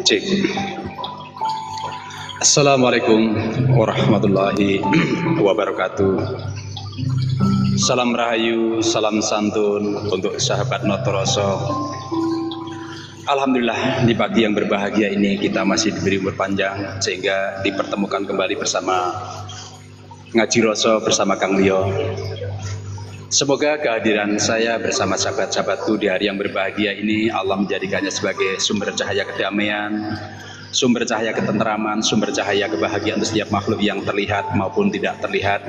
Cek. Assalamualaikum warahmatullahi wabarakatuh. Salam rahayu, salam santun untuk sahabat Notoroso. Alhamdulillah di pagi yang berbahagia ini kita masih diberi umur panjang sehingga dipertemukan kembali bersama ngaji Roso bersama Kang Lio. Semoga kehadiran saya bersama sahabat-sahabatku di hari yang berbahagia ini Allah menjadikannya sebagai sumber cahaya kedamaian, sumber cahaya ketenteraman, sumber cahaya kebahagiaan untuk setiap makhluk yang terlihat maupun tidak terlihat.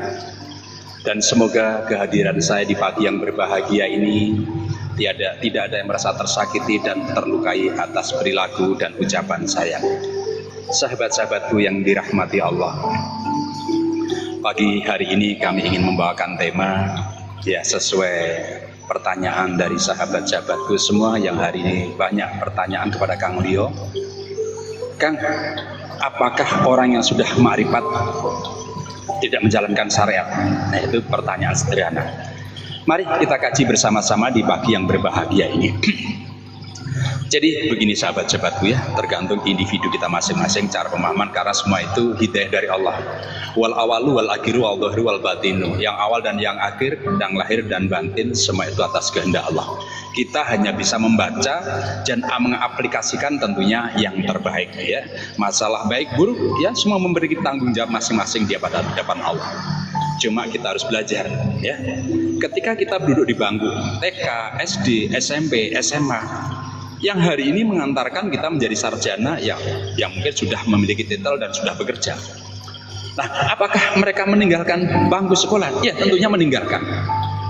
Dan semoga kehadiran saya di pagi yang berbahagia ini tidak ada yang merasa tersakiti dan terlukai atas perilaku dan ucapan saya. Sahabat-sahabatku yang dirahmati Allah, pagi hari ini kami ingin membawakan tema ya sesuai pertanyaan dari sahabat-sahabatku semua yang hari ini banyak pertanyaan kepada Kang Lio. Kang, apakah orang yang sudah ma'rifat tidak menjalankan syariat? Nah, itu pertanyaan sederhana. Mari kita kaji bersama-sama di pagi yang berbahagia ini. Jadi begini sahabat-sahabatku ya, tergantung individu kita masing-masing cara pemahaman, karena semua itu hidayah dari Allah. Wal awalu wal akhiru wal dhahru wal batinu. Yang awal dan yang akhir, yang lahir dan batin, semua itu atas kehendak Allah. Kita hanya bisa membaca dan mengaplikasikan tentunya yang terbaik ya. Masalah baik buruk ya semua memberi tanggung jawab masing-masing dia pada hadapan Allah. Cuma kita harus belajar ya. Ketika kita duduk di bangku TK, SD, SMP, SMA, yang hari ini mengantarkan kita menjadi sarjana yang mungkin sudah memiliki titel dan sudah bekerja. Nah, apakah mereka meninggalkan bangku sekolah? Ya, tentunya meninggalkan.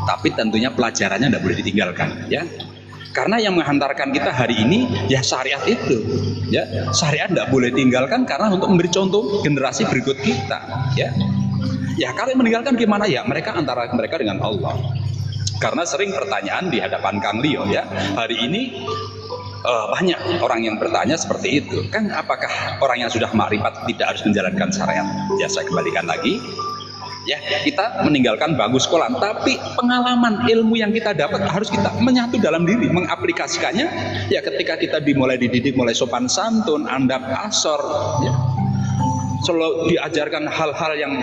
Tapi tentunya pelajarannya tidak boleh ditinggalkan, ya. Karena yang menghantarkan kita hari ini ya syariat itu, ya. Syariat tidak boleh tinggalkan karena untuk memberi contoh generasi berikut kita, ya. Ya, kalau meninggalkan gimana ya? Mereka antara mereka dengan Allah. Karena sering pertanyaan di hadapan Kang Lio ya. Hari ini banyak orang yang bertanya seperti itu. Kan apakah orang yang sudah makrifat tidak harus menjalankan syariat? Ya saya kembalikan lagi. Ya kita meninggalkan bangku sekolah, tapi pengalaman ilmu yang kita dapat harus kita menyatu dalam diri, mengaplikasikannya. Ya ketika kita dimulai dididik mulai sopan santun, andap asor, ya. Selalu diajarkan hal-hal yang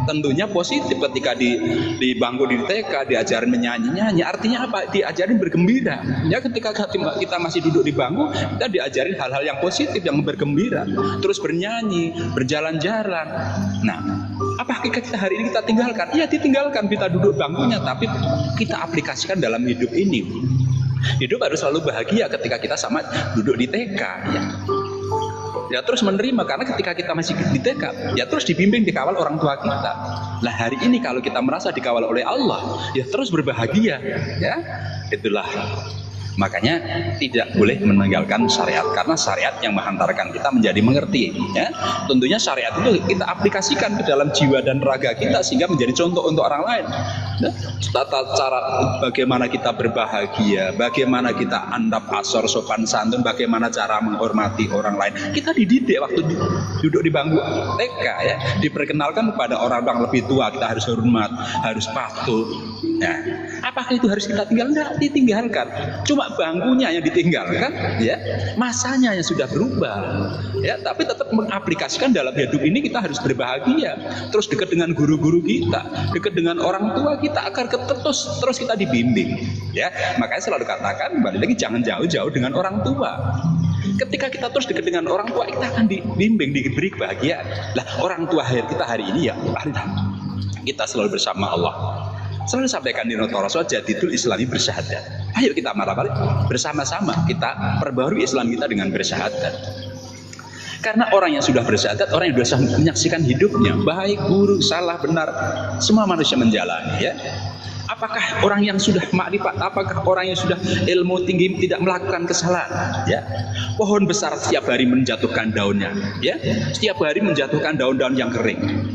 tentunya positif. Ketika di bangku di TK diajarin menyanyi-nyanyi, artinya apa? Diajarin bergembira. Ya ketika kita masih duduk di bangku, kita diajarin hal-hal yang positif, yang bergembira, terus bernyanyi, berjalan-jalan. Nah, apa kita hari ini kita tinggalkan? Ya ditinggalkan, kita duduk bangkunya, tapi kita aplikasikan dalam hidup ini. Hidup harus selalu bahagia ketika kita sama duduk di TK ya. Ya terus menerima, karena ketika kita masih di TK ya terus dibimbing, dikawal orang tua kita. Lah hari ini kalau kita merasa dikawal oleh Allah ya terus berbahagia ya. Itulah makanya tidak boleh meninggalkan syariat, karena syariat yang menghantarkan kita menjadi mengerti ya. Tentunya syariat itu kita aplikasikan ke dalam jiwa dan raga kita sehingga menjadi contoh untuk orang lain ya. Tata cara bagaimana kita berbahagia, bagaimana kita andap asor sopan santun, bagaimana cara menghormati orang lain, kita dididik waktu duduk di bangku TK ya. Diperkenalkan kepada orang-orang lebih tua, kita harus hormat, harus patuh Nah, apakah itu harus kita tinggal? Enggak, ditinggalkan. Cuma bangkunya yang ditinggalkan, ya, masanya yang sudah berubah, ya. Tapi tetap mengaplikasikan dalam hidup ini kita harus berbahagia. Terus dekat dengan guru-guru kita, dekat dengan orang tua kita, agar terus kita dibimbing, ya. Makanya selalu katakan, kembali lagi, jangan jauh-jauh dengan orang tua. Ketika kita terus dekat dengan orang tua, kita akan dibimbing, diberi kebahagiaan. Lah, orang tua kita hari ini ya, kita selalu bersama Allah. Selalu sampaikan di Noto Rasul, jadidul Islami bersyahadat. Ayo kita marah-marah bersama-sama, kita perbarui Islam kita dengan bersyahadat. Karena orang yang sudah bersyahadat, orang yang sudah menyaksikan hidupnya, baik, buruk, salah, benar, semua manusia menjalani, ya. Apakah orang yang sudah makrifat, apakah orang yang sudah ilmu tinggi tidak melakukan kesalahan, ya. Pohon besar setiap hari menjatuhkan daunnya, ya. Setiap hari menjatuhkan daun-daun yang kering.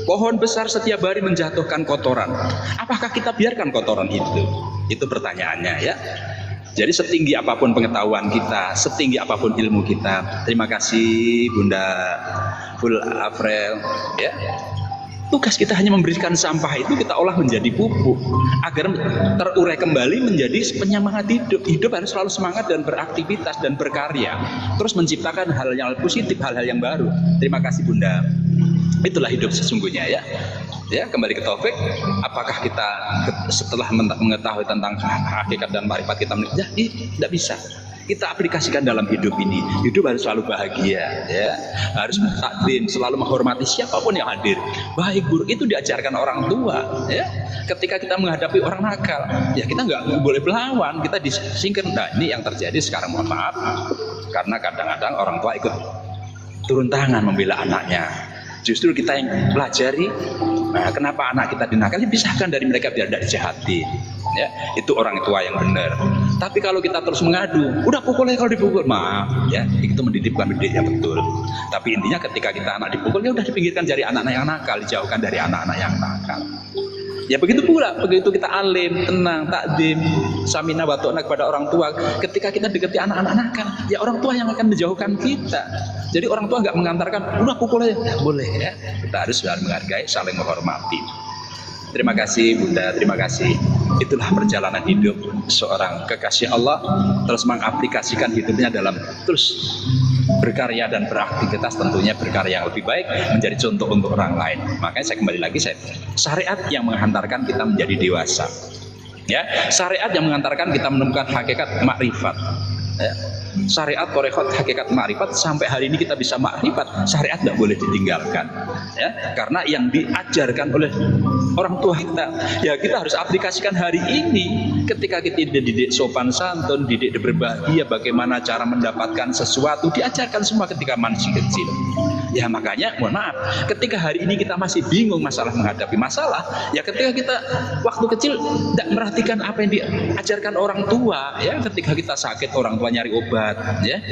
Pohon besar setiap hari menjatuhkan kotoran. Apakah kita biarkan kotoran itu? Itu pertanyaannya, ya. Jadi setinggi apapun pengetahuan kita, setinggi apapun ilmu kita. Terima kasih Bunda Ful Afril, ya. Tugas kita hanya memberikan sampah itu kita olah menjadi pupuk agar terurai kembali menjadi penyemangat hidup. Hidup harus selalu semangat dan beraktivitas dan berkarya. Terus menciptakan hal yang positif, hal-hal yang baru. Terima kasih Bunda. Itulah hidup sesungguhnya, ya. Ya, kembali ke Taufik, apakah kita setelah mengetahui tentang hakikat dan marifat kita ya, tidak bisa. Kita aplikasikan dalam hidup ini. Hidup harus selalu bahagia, ya. Harus takdim, selalu menghormati siapapun yang hadir. Baik buruk itu diajarkan orang tua, ya. Ketika kita menghadapi orang nakal, ya kita nggak boleh melawan, kita disingkir. Nah, ini yang terjadi sekarang, mohon maaf. Karena kadang-kadang orang tua ikut turun tangan membela anaknya. Justru kita yang pelajari, nah, kenapa anak kita dinakali, pisahkan dari mereka biar tidak dijahati, ya. Itu orang tua yang benar. Tapi kalau kita terus mengadu, udah pukulnya kalau dipukul, maaf, ya, itu mendidikkan didik yang betul. Tapi intinya ketika kita anak dipukul, ya udah dipinggirkan dari anak-anak yang nakal, dijauhkan dari anak-anak yang nakal. Ya begitu pula, begitu kita alim, tenang, takdim, samina wa ta'na kepada orang tua. Ketika kita dekati anak-anak nakal, ya orang tua yang akan menjauhkan kita. Jadi orang tua nggak mengantarkan, udah pukul aja, ya, boleh, ya. Kita harus saling menghargai, saling menghormati. Terima kasih Bunda, terima kasih. Itulah perjalanan hidup seorang kekasih Allah, terus mengaplikasikan hidupnya dalam terus berkarya dan beraktivitas, tentunya berkarya yang lebih baik, menjadi contoh untuk orang lain. Makanya saya kembali lagi, syariat yang menghantarkan kita menjadi dewasa, ya. Syariat yang mengantarkan kita menemukan hakikat makrifat, ya. Syariat torekot hakikat makrifat, sampai hari ini kita bisa makrifat, syariat tidak boleh ditinggalkan, ya. Karena yang diajarkan oleh orang tua kita, ya kita harus aplikasikan hari ini. Ketika kita dididik sopan santun, didik berbahagia, bagaimana cara mendapatkan sesuatu, diajarkan semua ketika masih kecil. Ya makanya mohon maaf, ketika hari ini kita masih bingung masalah menghadapi masalah, ya ketika kita waktu kecil tidak merhatikan apa yang diajarkan orang tua, ya. Ketika kita sakit, orang tua nyari obat, ya.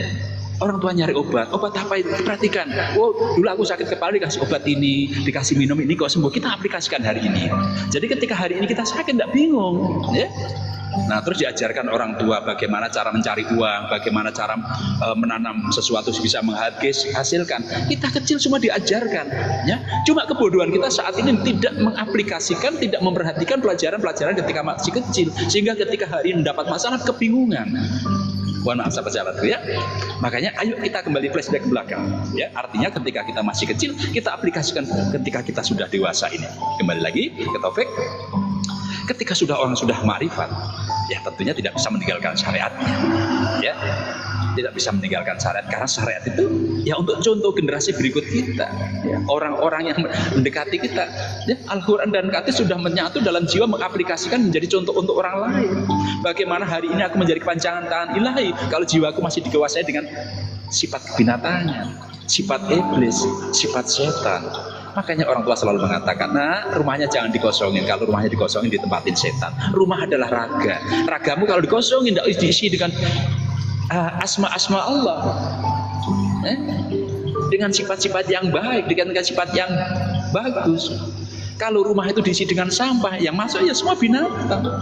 Orang tua nyari obat apa itu, perhatikan. Oh, dulu aku sakit kepala dikasih obat ini, dikasih minum ini kok sembuh. Kita aplikasikan hari ini. Jadi ketika hari ini kita sakit tidak bingung, ya. Nah, terus diajarkan orang tua bagaimana cara mencari uang, bagaimana cara menanam sesuatu bisa menghasilkan. Kita kecil semua diajarkan, ya. Cuma kebodohan kita saat ini tidak mengaplikasikan, tidak memperhatikan pelajaran-pelajaran ketika masih kecil, sehingga ketika hari ini mendapat masalah kebingungan. Mohon maaf sahabat jalan, ya. Makanya ayo kita kembali flashback ke belakang, ya. Artinya ketika kita masih kecil, kita aplikasikan ketika kita sudah dewasa ini. Kembali lagi ke Taufik. Ketika orang sudah ma'rifat, ya tentunya tidak bisa meninggalkan syariatnya, ya. Tidak bisa meninggalkan syariat, karena syariat itu ya untuk contoh generasi berikut kita, ya. Orang-orang yang mendekati kita, ya. Al-Quran dan hadis sudah menyatu dalam jiwa, mengaplikasikan menjadi contoh untuk orang lain. Bagaimana hari ini aku menjadi kepanjangan tangan ilahi kalau jiwaku masih dikuasai dengan sifat kebinatangan, sifat iblis, sifat setan. Makanya orang tua selalu mengatakan, nah rumahnya jangan dikosongin. Kalau rumahnya dikosongin ditempatin setan. Rumah adalah raga. Ragamu kalau dikosongin tidak diisi dengan asma-asma Allah, dengan sifat-sifat yang baik, dengan sifat yang bagus. Kalau rumah itu diisi dengan sampah, yang masuk ya semua binatang.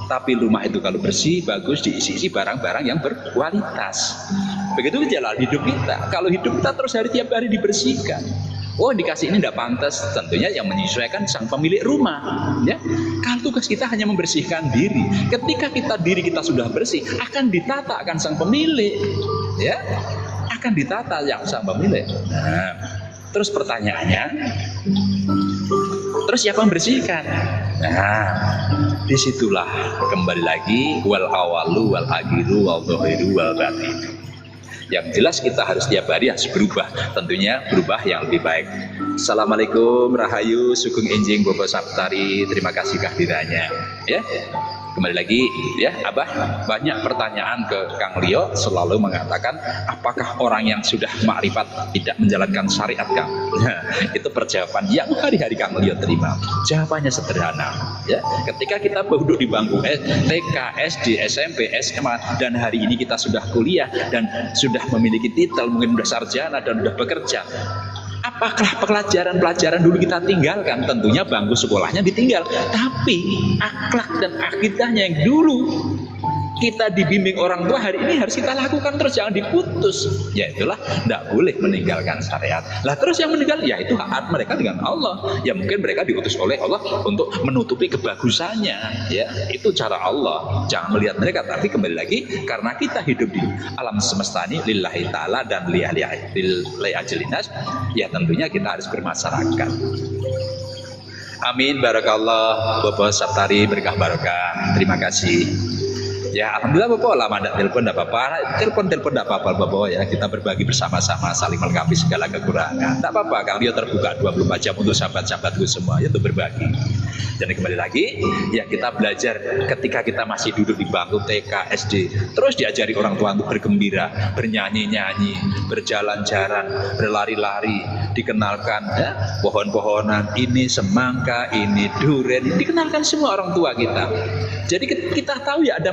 Tapi rumah itu kalau bersih, bagus, diisi barang-barang yang berkualitas. Begitu jalan hidup kita. Kalau hidup kita terus tiap hari dibersihkan, Oh, dikasih ini tidak pantas, tentunya yang menyesuaikan sang pemilik rumah. Ya, kalau tugas kita hanya membersihkan diri, ketika diri kita sudah bersih, akan ditata akan sang pemilik. Ya, akan ditata yang sang pemilik. Nah, terus pertanyaannya, terus siapa membersihkan? Nah, disitulah kembali lagi wal awalu wal akhiru wal dhahiru wal batin. Yang jelas kita harus tiap hari harus berubah, tentunya berubah yang lebih baik. Assalamualaikum, rahayu, sugeng enjing Bobo Saptari, terima kasih kehadirannya. Ya, kembali lagi ya, Abah banyak pertanyaan ke Kang Lio, selalu mengatakan apakah orang yang sudah makrifat tidak menjalankan syariat, Kang? Nah, itu perjawaban yang hari-hari Kang Lio terima. Jawabannya sederhana. Ya, ketika kita duduk di bangku TK, SD, SMP, SMA, dan hari ini kita sudah kuliah dan sudah memiliki titel, mungkin sudah sarjana dan sudah bekerja. Apakah pelajaran-pelajaran dulu kita tinggalkan? Tentunya bangku sekolahnya ditinggal, tapi akhlak dan akidahnya yang dulu kita dibimbing orang tua hari ini harus kita lakukan terus, jangan diputus. Ya itulah, tidak boleh meninggalkan syariat. Lah terus yang meninggal, ya itu hak mereka dengan Allah. Ya mungkin mereka diutus oleh Allah untuk menutupi kebagusannya. Ya itu cara Allah. Jangan melihat mereka, tapi kembali lagi karena kita hidup di alam semesta ini lillahi ta'ala dan lillahi ajlinas, ya tentunya kita harus bermasyarakat. Amin, barakallah. Bapak Saptari, berkah barokah. Terima kasih. Ya, alhamdulillah Bapak, lama tidak telepon, tidak apa-apa. Telepon tidak apa-apa Bapak ya. Kita berbagi bersama-sama, saling melengkapi segala kekurangan. Tidak apa-apa, Kang Lio terbuka 24 jam untuk sahabat-sahabatku semua, ya, untuk berbagi. Dan kembali lagi, ya kita belajar ketika kita masih duduk di bangku TK, SD, terus diajari orang tua untuk bergembira, bernyanyi-nyanyi, berjalan-jalan, berlari-lari, dikenalkan ya, pohon-pohonan, ini semangka, ini durian, dikenalkan semua orang tua kita. Jadi kita tahu ya, ada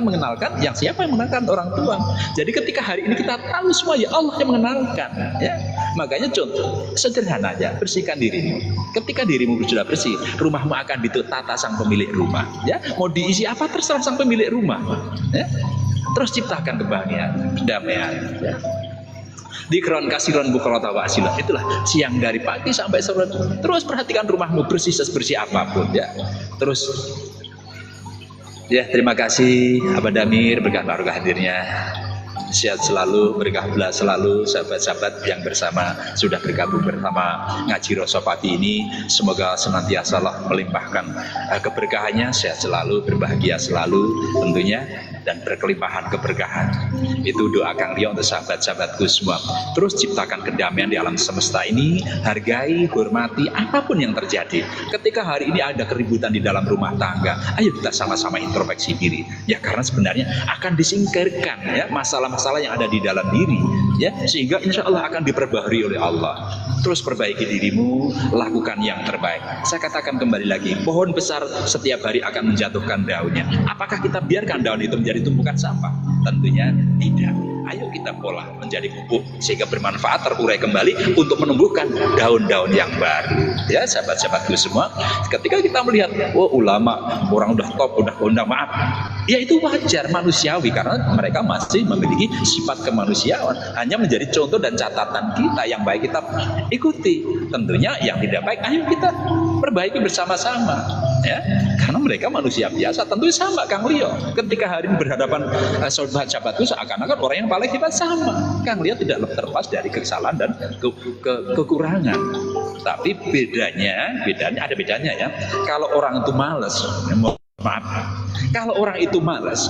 mengenalkan, yang siapa yang mengenalkan? Orang tua. Jadi ketika hari ini kita tahu semua, ya Allah yang mengenalkan. Ya, makanya contoh sederhana aja, bersihkan dirimu. Ketika dirimu sudah bersih, rumahmu akan ditata sang pemilik rumah. Ya, mau diisi apa terserah sang pemilik rumah. Ya, terus ciptakan kebahagiaan, kedamaian. Ya. Dikron kasiron bukrota wa asila. Itulah siang dari pagi sampai sore. Terus perhatikan rumahmu bersih sebersih apapun. Ya, terus. Ya, terima kasih Abah Damir, berkah barokah hadirnya. Sehat selalu, berkah belah selalu sahabat-sahabat yang sudah bergabung bersama ngaji Roso pagi ini. Semoga senantiasa Allah melimpahkan keberkahannya, sehat selalu, berbahagia selalu tentunya, dan berkelimpahan keberkahan. Itu doa Kang Lio untuk sahabat-sahabatku semua. Terus ciptakan kedamaian di alam semesta ini, hargai, hormati apapun yang terjadi. Ketika hari ini ada keributan di dalam rumah tangga, ayo kita sama-sama introspeksi diri. Ya, karena sebenarnya akan disingkirkan ya masalah-masalah yang ada di dalam diri, ya, sehingga insya Allah akan diperbaharui oleh Allah. Terus perbaiki dirimu, lakukan yang terbaik. Saya katakan kembali lagi, pohon besar setiap hari akan menjatuhkan daunnya. Apakah kita biarkan daun itu menjadi tumpukan sampah? Tentunya tidak. Ayo kita olah menjadi pupuk sehingga bermanfaat, terurai kembali untuk menumbuhkan daun-daun yang baru. Ya, sahabat-sahabatku semua, ketika kita melihat, oh ulama, orang udah top, udah kondang, maaf, ya itu wajar, manusiawi, karena mereka masih memiliki sifat kemanusiaan. Hanya menjadi contoh dan catatan kita, yang baik kita ikuti. Tentunya yang tidak baik, ayo kita perbaiki bersama-sama. Ya, karena mereka manusia biasa, tentu sama Kang Lio. Ketika hari ini berhadapan sahabat-sahabatku, seakan-akan orang yang paling hebat sama. Kang Lio tidak terlepas dari kesalahan dan kekurangan. Tapi bedanya ada bedanya ya. Kalau orang itu malas, maaf, kalau orang itu malas,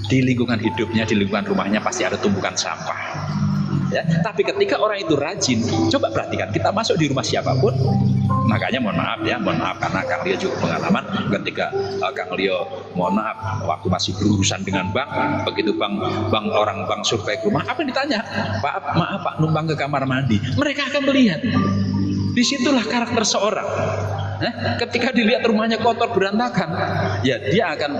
di lingkungan hidupnya, di lingkungan rumahnya pasti ada tumpukan sampah. Ya, tapi ketika orang itu rajin, coba perhatikan, kita masuk di rumah siapapun, makanya mohon maaf karena Kang Lio juga pengalaman ketika Kang Lio, mohon maaf, waktu masih berurusan dengan bank, begitu bank survei ke rumah, apa yang ditanya? Maaf Pak, numpang ke kamar mandi. Mereka akan melihat, disitulah karakter seorang. Ketika dilihat rumahnya kotor berantakan, ya dia akan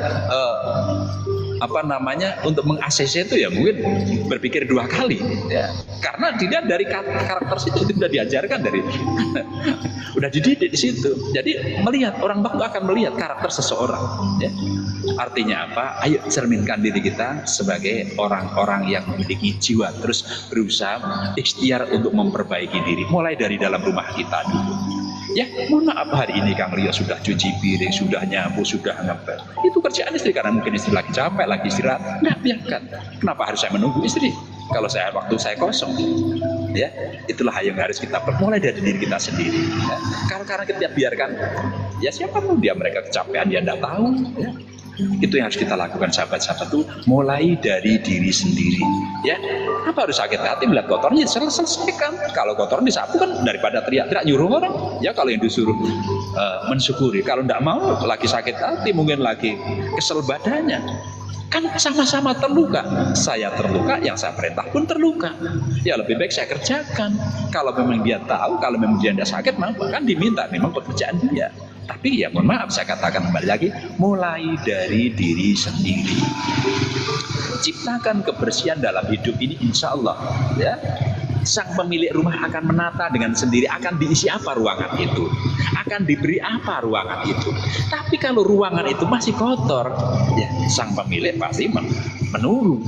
untuk meng-ACC itu ya mungkin berpikir 2 kali ya, karena dilihat dari karakter situ, itu sudah diajarkan dari udah dididik di situ. Jadi melihat orang bank akan melihat karakter seseorang ya. Artinya apa? Ayo cerminkan diri kita sebagai orang-orang yang memiliki jiwa, terus berusaha ikhtiar untuk memperbaiki diri, mulai dari dalam rumah kita dulu. Ya, mohon maaf hari ini Kang Rio sudah cuci piring, sudah nyapu, sudah ngepel. Itu kerjaan istri, karena mungkin istri lagi capek, lagi istirahat. Nah, biarkan. Kenapa harus saya menunggu istri? Kalau waktu saya kosong, ya itulah yang harus kita mulai dari diri kita sendiri. Ya. Karena kita biarkan, ya siapapun dia, mereka kecapean dia tidak tahu. Ya. Itu yang harus kita lakukan sahabat-sahabat, tuh mulai dari diri sendiri. Ya, apa harus sakit hati melihat kotornya? Selesaikan. Kalau kotornya disapu kan, daripada teriak-teriak nyuruh orang. Ya kalau yang disuruh mensyukuri. Kalau tidak mau, lagi sakit hati, mungkin lagi kesel badannya. Kan sama-sama terluka. Saya terluka, yang saya perintah pun terluka. Ya lebih baik saya kerjakan. Kalau memang dia tahu, kalau memang dia tidak sakit, kan diminta memang pekerjaan dia. Tapi ya mohon maaf, saya katakan kembali lagi, mulai dari diri sendiri. Ciptakan kebersihan dalam hidup ini, insya Allah. Ya, sang pemilik rumah akan menata dengan sendiri, akan diisi apa ruangan itu, akan diberi apa ruangan itu. Tapi kalau ruangan itu masih kotor, ya sang pemilik pasti menunggu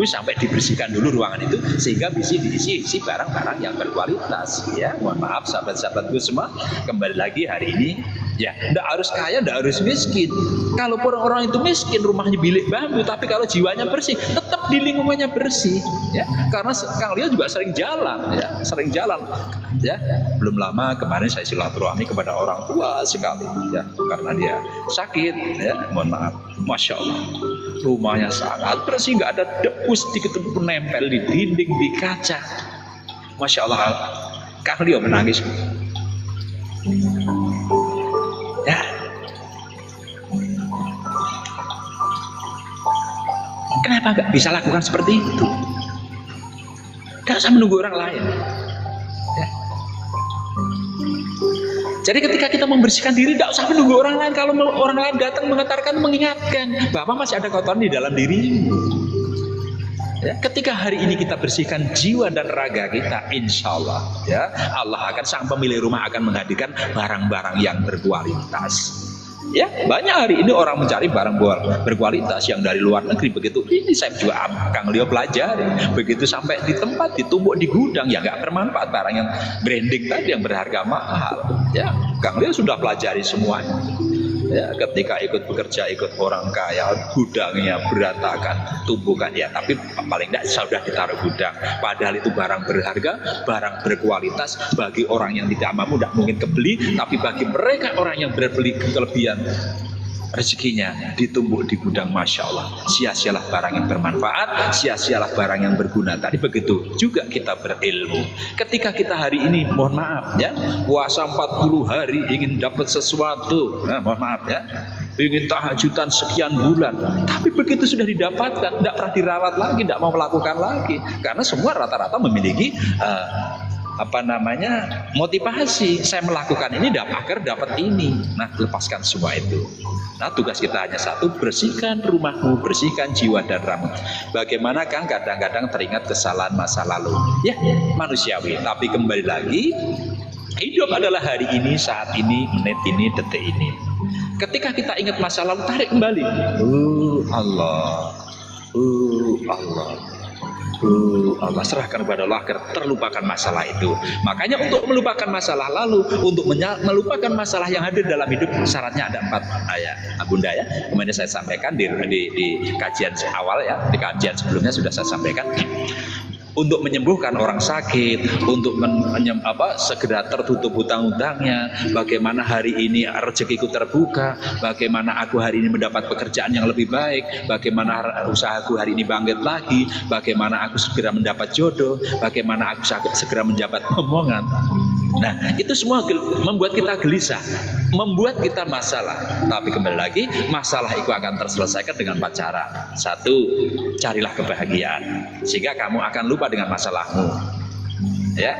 sampai dibersihkan dulu ruangan itu, sehingga bisa diisi barang-barang yang berkualitas. Ya, mohon maaf sahabat-sahabatku semua, kembali lagi hari ini, ya tidak harus kaya, tidak harus miskin. Kalau orang itu miskin, rumahnya bilik bambu, tapi kalau jiwanya bersih, tetap di lingkungannya bersih. Ya, karena Kang Rio juga sering jalan. Ya, belum lama kemarin saya silaturahmi kepada orang tua sekali, ya, karena dia sakit. Ya, mohon maaf, masya Allah, rumahnya sangat bersih, nggak ada debu sedikit pun nempel di dinding, di kaca. Masya Allah, Kang Rio menangis. Ya, kenapa nggak bisa lakukan seperti itu? Gak usah menunggu orang lain. Ya. Jadi ketika kita membersihkan diri, tidak usah menunggu orang lain. Kalau orang lain datang mengetarkan, mengingatkan, Bapak masih ada kotoran di dalam dirimu. Ya, ketika hari ini kita bersihkan jiwa dan raga kita, insya Allah, ya Allah akan, sang pemilik rumah akan menghadirkan barang-barang yang berkualitas. Ya, banyak hari ini orang mencari barang berkualitas yang dari luar negeri. Begitu ini saya juga Kang Rio pelajari. Begitu sampai di tempat, ditumbuk di gudang, ya nggak bermanfaat. Barang yang branding tadi yang berharga mahal. Ya, Kang Rio sudah pelajari semuanya. Ya, ketika ikut bekerja, ikut orang kaya, gudangnya berantakan, tumbukan, ya tapi paling tidak sudah ditaruh gudang. Padahal itu barang berharga, barang berkualitas. Bagi orang yang tidak mampu, tidak mungkin kebeli. Tapi bagi mereka orang yang berbeli kelebihan rezekinya, ditumbuk di gudang, masya Allah. Sia-sialah barang yang bermanfaat, sia-sialah barang yang berguna. Tadi begitu juga kita berilmu. Ketika kita hari ini, mohon maaf ya, puasa 40 hari ingin dapat sesuatu, nah, mohon maaf ya, ingin tahajudan sekian bulan, tapi begitu sudah didapatkan, tidak pernah dirawat lagi, tidak mau melakukan lagi, karena semua rata-rata memiliki motivasi. Saya melakukan ini agar dapat ini. Nah, lepaskan semua itu. Nah, tugas kita hanya satu, bersihkan rumahmu, bersihkan jiwa dan ramu. Bagaimana Kang, kadang-kadang teringat kesalahan masa lalu. Ya, manusiawi. Tapi kembali lagi, hidup adalah hari ini, saat ini, menit ini, detik ini. Ketika kita ingat masa lalu, tarik kembali. Allah. Allah, serahkan kepada Allah agar terlupakan masalah itu. Makanya untuk melupakan masalah lalu, untuk melupakan masalah yang hadir dalam hidup, syaratnya ada 4 ayat, Bunda ya. Kemudian saya sampaikan di kajian awal ya, di kajian sebelumnya sudah saya sampaikan. Untuk menyembuhkan orang sakit, untuk segera tertutup hutang-hutangnya, bagaimana hari ini rezekiku terbuka, bagaimana aku hari ini mendapat pekerjaan yang lebih baik, bagaimana usahaku hari ini bangkit lagi, bagaimana aku segera mendapat jodoh, bagaimana aku segera mendapat omongan. Nah, itu semua membuat kita gelisah, membuat kita masalah. Tapi kembali lagi, masalah itu akan terselesaikan dengan 4 cara. 1, carilah kebahagiaan, sehingga kamu akan lupa dengan masalahmu. Ya,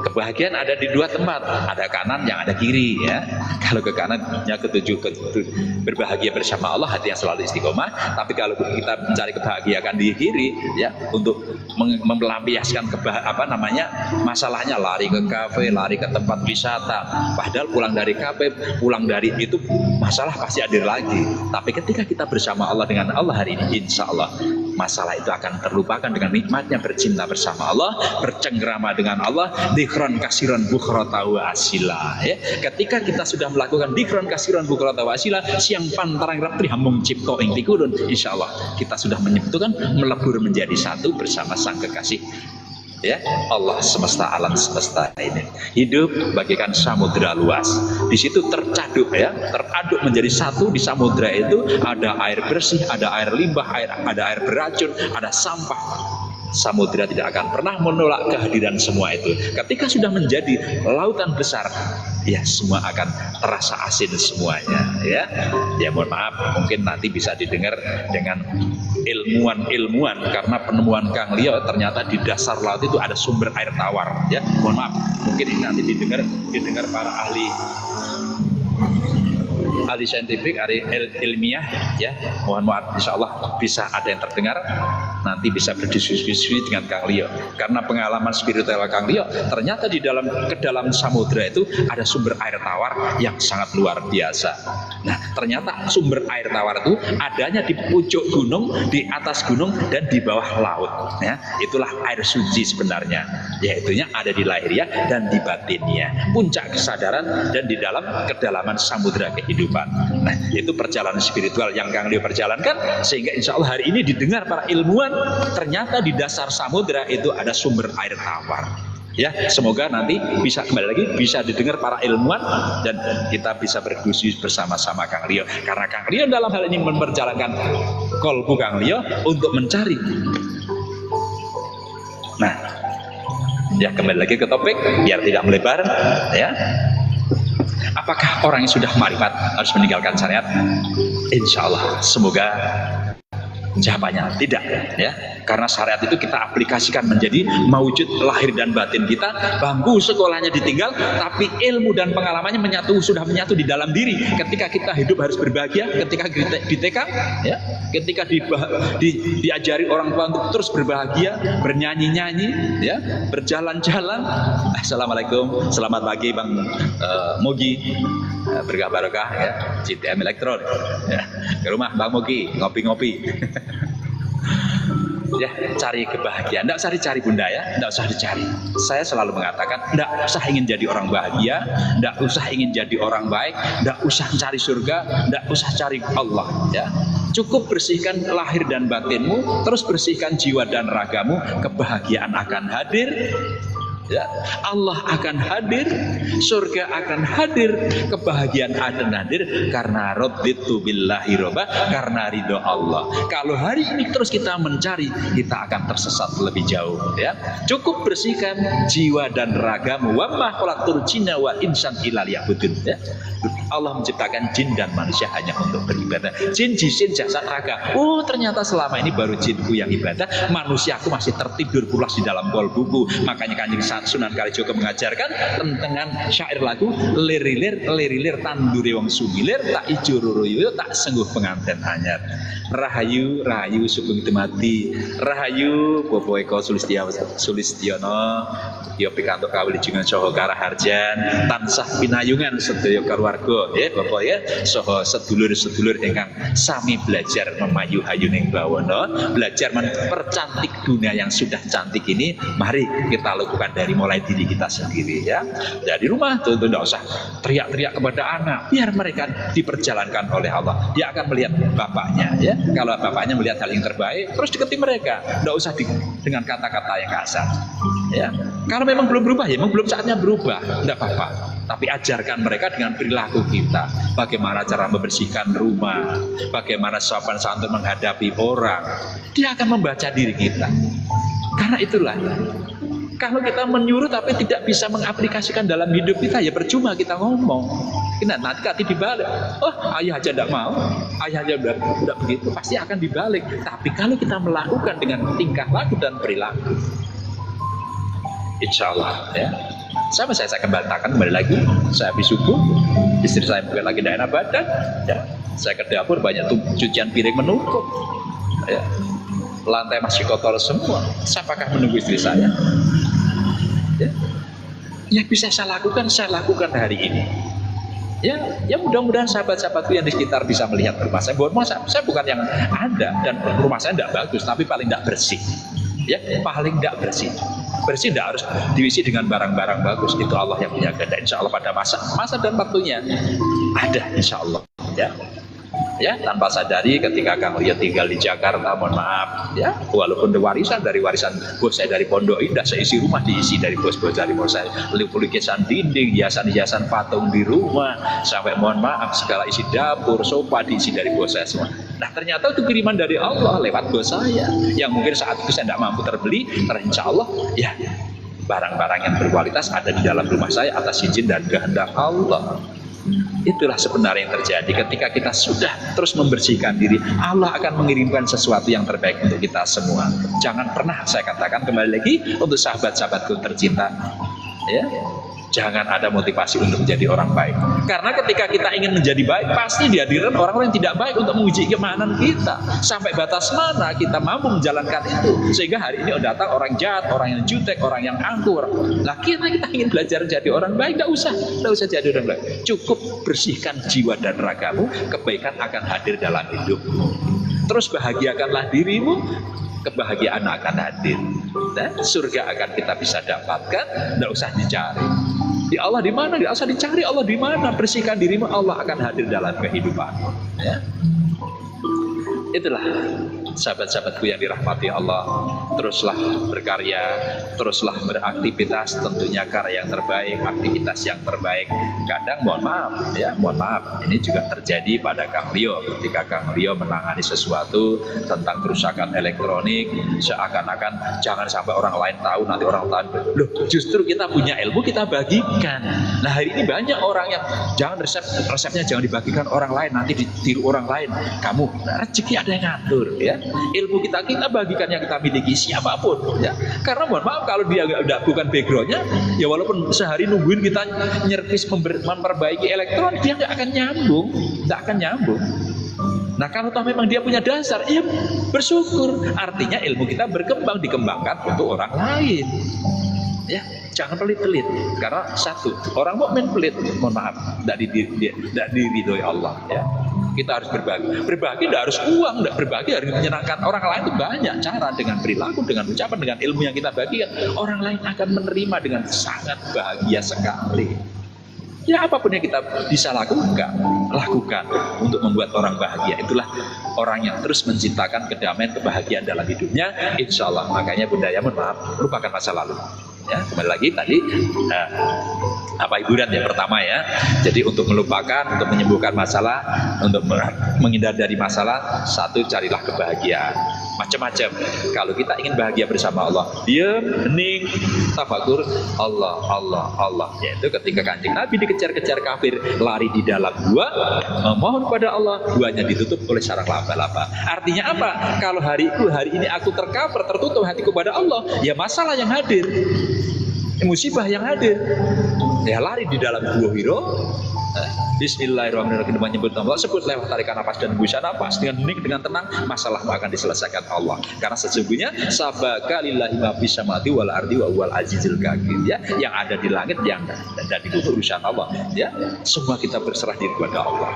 Kebahagiaan ada di dua tempat, ada kanan yang ada kiri ya. Kalau ke kanannya ketujuh berbahagia bersama Allah, hati yang selalu istiqomah. Tapi kalau kita mencari kebahagiaan di kiri ya, untuk melampiaskan masalahnya, lari ke kafe, lari ke tempat wisata, padahal pulang dari kafe, pulang dari itu masalah pasti hadir lagi. Tapi ketika kita bersama Allah dengan Allah hari ini, insya Allah masalah itu akan terlupakan dengan nikmatnya bercinta bersama Allah, bercengkrama dengan Allah. Dikron kasiron bukhrata wa asila ya. Ketika kita sudah melakukan dikron kasiron bukhrata wa asila, siang pantarang rapri hamung cipto ing tikurun, insyaallah kita sudah menyebutkan melebur menjadi satu bersama sang kekasih ya, Allah semesta alam semesta ini. Hidup bagaikan samudra luas, di situ tercaduk ya, teraduk menjadi satu. Di samudra itu ada air bersih, ada air limbah, ada air beracun, ada sampah. Samudra tidak akan pernah menolak kehadiran semua itu. Ketika sudah menjadi lautan besar, ya semua akan terasa asin semuanya ya. Ya mohon maaf, mungkin nanti bisa didengar dengan ilmuwan karena penemuan Kang Lio ternyata di dasar laut itu ada sumber air tawar ya. Mohon maaf, mungkin ini nanti didengar para ahli saintifik, ahli ilmiah ya. Mohon maaf, insya Allah bisa ada yang terdengar, nanti bisa berdiskusi dengan Kang Lio. Karena pengalaman spiritual Kang Lio, ternyata di dalam samudra itu ada sumber air tawar yang sangat luar biasa. Nah, ternyata sumber air tawar itu adanya di pucuk gunung, di atas gunung, dan di bawah laut ya. Itulah air suci sebenarnya, yaitunya ada di lahiriah dan di batinnya, puncak kesadaran dan di dalam kedalaman samudra kehidupan. Nah, itu perjalanan spiritual yang Kang Lio perjalankan, sehingga insya Allah hari ini didengar para ilmuwan, ternyata di dasar samudra itu ada sumber air tawar ya. Semoga nanti bisa kembali lagi, bisa didengar para ilmuwan, dan kita bisa berdiskusi bersama-sama Kang Lio. Karena Kang Lio dalam hal ini memperjalankan kolbu Kang Lio untuk mencari. Nah ya, kembali lagi ke topik biar tidak melebar ya. Apakah orang yang sudah marifat harus meninggalkan syariat? Insya Allah semoga jawabannya tidak ya. Karena syariat itu kita aplikasikan menjadi mewujud lahir dan batin kita. Bangku sekolahnya ditinggal, tapi ilmu dan pengalamannya sudah menyatu di dalam diri. Ketika kita hidup harus berbahagia, ketika di TK ya, ketika diajari orang tua untuk terus berbahagia, bernyanyi-nyanyi ya, berjalan-jalan. Assalamualaikum, selamat pagi Bang Mogi, berkah barokah ya, CTM Elektron ya. Ke rumah Bang Mogi ngopi-ngopi. Ya, cari kebahagiaan, tidak usah dicari bunda ya, tidak usah dicari. Saya selalu mengatakan, tidak usah ingin jadi orang bahagia, tidak usah ingin jadi orang baik, tidak usah cari surga, tidak usah cari Allah ya. Cukup bersihkan lahir dan batinmu, terus bersihkan jiwa dan ragamu, kebahagiaan akan hadir ya. Allah akan hadir, surga akan hadir, kebahagiaan akan hadir, karena raditu billahi robba, karena ridho Allah. Kalau hari ini terus kita mencari, kita akan tersesat lebih jauh ya. Cukup bersihkan jiwa dan ragamu. Wa ma khalaqtul jinna wal insan illa liya'budun ya. Allah menciptakan jin dan manusia hanya untuk beribadah. Jin, jisim, jasad, raga. Oh, ternyata selama ini baru jinku yang ibadah, manusiaku masih tertidur pulas di dalam kolbuku. Makanya Kanjeng Sunan Kalijaga mengajarkan tentang syair lagu, lirilir tanduri wong sumilir, tak ijo roroyo tak sengguh penganten anyar. Rahayu sugeng temati, rahayu Bapak Eko Sulistiono, ya pikantuk kawilujengan saha karaharjan, tansah pinayungan sedaya kaluwarga ya Bapak ya, saha sedulur-sedulur ingkang sami belajar memayu hayuning bawana, belajar mempercantik dunia yang sudah cantik ini. Mari kita lakukan dari mulai diri kita sendiri ya. Dari rumah tuh tidak usah teriak-teriak kepada anak, biar mereka diperjalankan oleh Allah. Dia akan melihat bapaknya ya. Kalau bapaknya melihat hal yang terbaik, terus deketi mereka. Tidak usah dengan kata-kata yang kasar ya. Kalau memang belum berubah ya, memang belum saatnya berubah, tidak apa-apa. Tapi ajarkan mereka dengan perilaku kita, bagaimana cara membersihkan rumah, bagaimana sopan santun menghadapi orang. Dia akan membaca diri kita. Karena itulah, kalau kita menyuruh tapi tidak bisa mengaplikasikan dalam hidup kita, ya percuma kita ngomong. Nanti dibalik. Oh, ayah aja tidak mau, ayah aja udah begitu, pasti akan dibalik. Tapi kalau kita melakukan dengan tingkah laku dan perilaku, insya Allah ya, Sama saya kembalikan kembali lagi. Saya habis subuh, istri saya mungkin lagi tidak enak badan, ya. Saya ke dapur, banyak cucian piring menumpuk, ya. Lantai masih kotor semua. Siapakah menunggu istri saya? Ya. Yang bisa saya lakukan hari ini. Ya mudah-mudahan sahabat-sahabatku yang di sekitar bisa melihat rumah saya. Bahwa saya bukan yang ada dan rumah saya tidak bagus, tapi paling tidak bersih. Ya, paling tidak bersih. Bersih tidak harus diisi dengan barang-barang bagus. Itu Allah yang punya kehendak. Insya Allah pada masa dan waktunya ada, insya Allah. Ya, tanpa sadari ketika Kang Lio tinggal di Jakarta, mohon maaf, ya, walaupun warisan bos saya dari Pondok Indah, saya isi rumah diisi dari bos-bos dari bos saya, lukisan dinding, hiasan-hiasan patung di rumah, sampai mohon maaf segala isi dapur, sofa diisi dari bos saya semua. Nah ternyata itu kiriman dari Allah lewat bos saya, yang mungkin saat itu saya tidak mampu terbeli, insya Allah, ya, barang-barang yang berkualitas ada di dalam rumah saya atas izin dan kehendak Allah. Itulah sebenarnya yang terjadi ketika kita sudah terus membersihkan diri. Allah akan mengirimkan sesuatu yang terbaik untuk kita semua. Jangan pernah, saya katakan kembali lagi untuk sahabat-sahabatku tercinta, ya, jangan ada motivasi untuk menjadi orang baik. Karena ketika kita ingin menjadi baik, pasti dihadirkan orang-orang yang tidak baik untuk menguji keimanan kita. Sampai batas mana kita mampu menjalankan itu. Sehingga hari ini datang orang jahat, orang yang jutek, orang yang angkur. Nah kita ingin belajar jadi orang baik, tidak usah jadi orang baik. Cukup bersihkan jiwa dan ragamu, kebaikan akan hadir dalam hidupmu. Terus bahagiakanlah dirimu, kebahagiaan akan hadir. Dan surga akan kita bisa dapatkan, tidak usah dicari. Di Allah di mana? Tidak usah dicari Allah di mana. Bersihkan dirimu, Allah akan hadir dalam kehidupanmu. Ya. Itulah sahabat-sahabatku yang dirahmati Allah. Teruslah berkarya, teruslah beraktivitas, tentunya karya yang terbaik, aktivitas yang terbaik. Kadang mohon maaf, ini juga terjadi pada Kang Lio. Ketika Kang Lio menangani sesuatu tentang kerusakan elektronik, seakan-akan jangan sampai orang lain tahu, nanti orang tahu. Loh, justru kita punya ilmu, kita bagikan. Nah hari ini banyak orang yang jangan resepnya jangan dibagikan orang lain, nanti ditiru orang lain. Kamu rezeki ada yang ngatur, ya. Ilmu kita bagikan yang kita miliki siapapun, ya. Karena mohon maaf kalau dia bukan backgroundnya, ya walaupun sehari nungguin kita nyervis memperbaiki elektronik, dia nggak akan nyambung. Nah kalau toh memang dia punya dasar, ya bersyukur. Artinya ilmu kita dikembangkan untuk orang lain. Ya, jangan pelit-pelit. Karena satu, orang mukmin pelit, mohon maaf, tidak diridhoi Allah, ya. Kita harus berbagi. Berbagi tidak harus uang, berbagi harus menyenangkan orang lain. Itu banyak cara, dengan perilaku, dengan ucapan, dengan ilmu yang kita bagikan. Orang lain akan menerima dengan sangat bahagia sekali. Ya apapun yang kita bisa lakukan untuk membuat orang bahagia. Itulah orang yang terus menciptakan kedamaian, kebahagiaan dalam hidupnya, insya Allah. Makanya Bunda ya, mohon maaf, lupakan masa lalu. Ya, kembali lagi tadi hiburan yang pertama, ya. Jadi untuk melupakan, untuk menyembuhkan masalah, untuk menghindar dari masalah, satu, carilah kebahagiaan. Macam-macam. Kalau kita ingin bahagia bersama Allah, diam, hening, tafakur, Allah. Yaitu ketika Kanjeng Nabi dikejar-kejar kafir, lari di dalam gua, memohon kepada Allah, guanya ditutup oleh sarang laba-laba. Artinya apa? Kalau hari ini aku tertutup hatiku pada Allah, ya masalah yang hadir, musibah yang hadir, ya lari di dalam gua Hiro. Bismillahirrahmanirrahim, menyebut Allah, sebut lewat tarikan nafas dan hembuskan nafas dengan hening, dengan tenang, masalah akan diselesaikan Allah. Karena sesungguhnya sabaka lillahi ma fis samawati wal ardi wa huwal azizul hakim, ya. Yang ada di langit yang dan di bumi urusan Allah, ya. Semua kita berserah diri kepada Allah.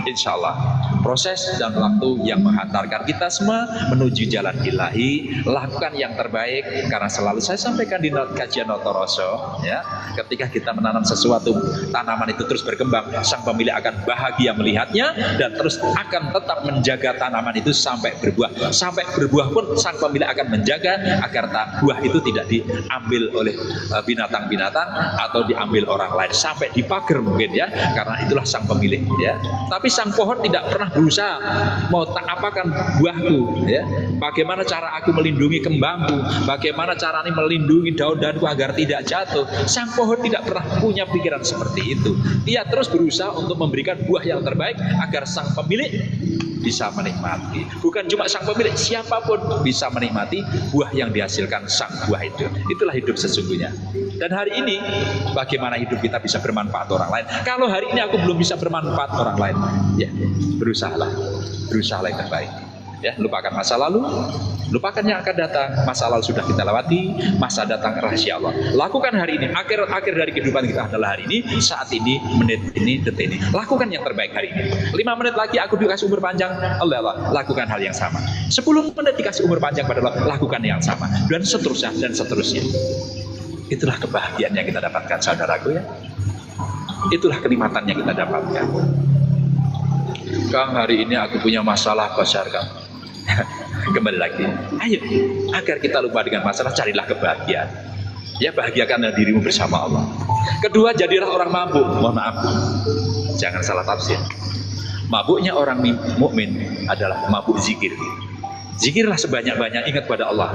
Insya Allah proses dan waktu yang menghantarkan kita semua menuju jalan ilahi. Lakukan yang terbaik, karena selalu saya sampaikan di kajian Notoroso, ya. Ketika kita menanam sesuatu, tanaman itu terus berkembang, sang pemilik akan bahagia melihatnya dan terus akan tetap menjaga tanaman itu sampai berbuah. Sampai berbuah pun sang pemilik akan menjaga agar buah itu tidak diambil oleh binatang-binatang atau diambil orang lain, sampai dipagar mungkin, ya. Karena itulah sang pemilik, ya. Tapi sang pohon tidak pernah berusaha mau tak apakan buahku, ya. Bagaimana cara aku melindungi kembangku, bagaimana caranya melindungi daun-daunku agar tidak jatuh. Sang pohon tidak pernah punya pikiran seperti itu. Dia terus berusaha untuk memberikan buah yang terbaik agar sang pemilik bisa menikmati. Bukan cuma sang pemilik, siapapun bisa menikmati buah yang dihasilkan sang buah itu. Itulah hidup sesungguhnya. Dan hari ini, bagaimana hidup kita bisa bermanfaat orang lain? Kalau hari ini aku belum bisa bermanfaat orang lain, ya berusahalah yang terbaik. Ya, lupakan masa lalu, lupakan yang akan datang. Masa lalu sudah kita lewati, masa datang rahasia Allah. Lakukan hari ini, akhir dari kehidupan kita adalah hari ini, saat ini, menit ini, detik ini. Lakukan yang terbaik hari ini. 5 menit lagi aku dikasih umur panjang, Allah, lakukan hal yang sama. 10 menit dikasih umur panjang pada Allah, lakukan yang sama. Dan seterusnya, dan seterusnya. Itulah kebahagiaan yang kita dapatkan, saudaraku ya. Itulah kenikmatan yang kita dapatkan. Kang, hari ini aku punya masalah besar, Kang. Kembali lagi, ayo, agar kita lupa dengan masalah, carilah kebahagiaan. Ya, bahagiakan dirimu bersama Allah. Kedua, jadilah orang mabuk. Mohon maaf, jangan salah tafsir. Mabuknya orang mukmin adalah mabuk zikir. Zikirlah sebanyak-banyak, ingat pada Allah,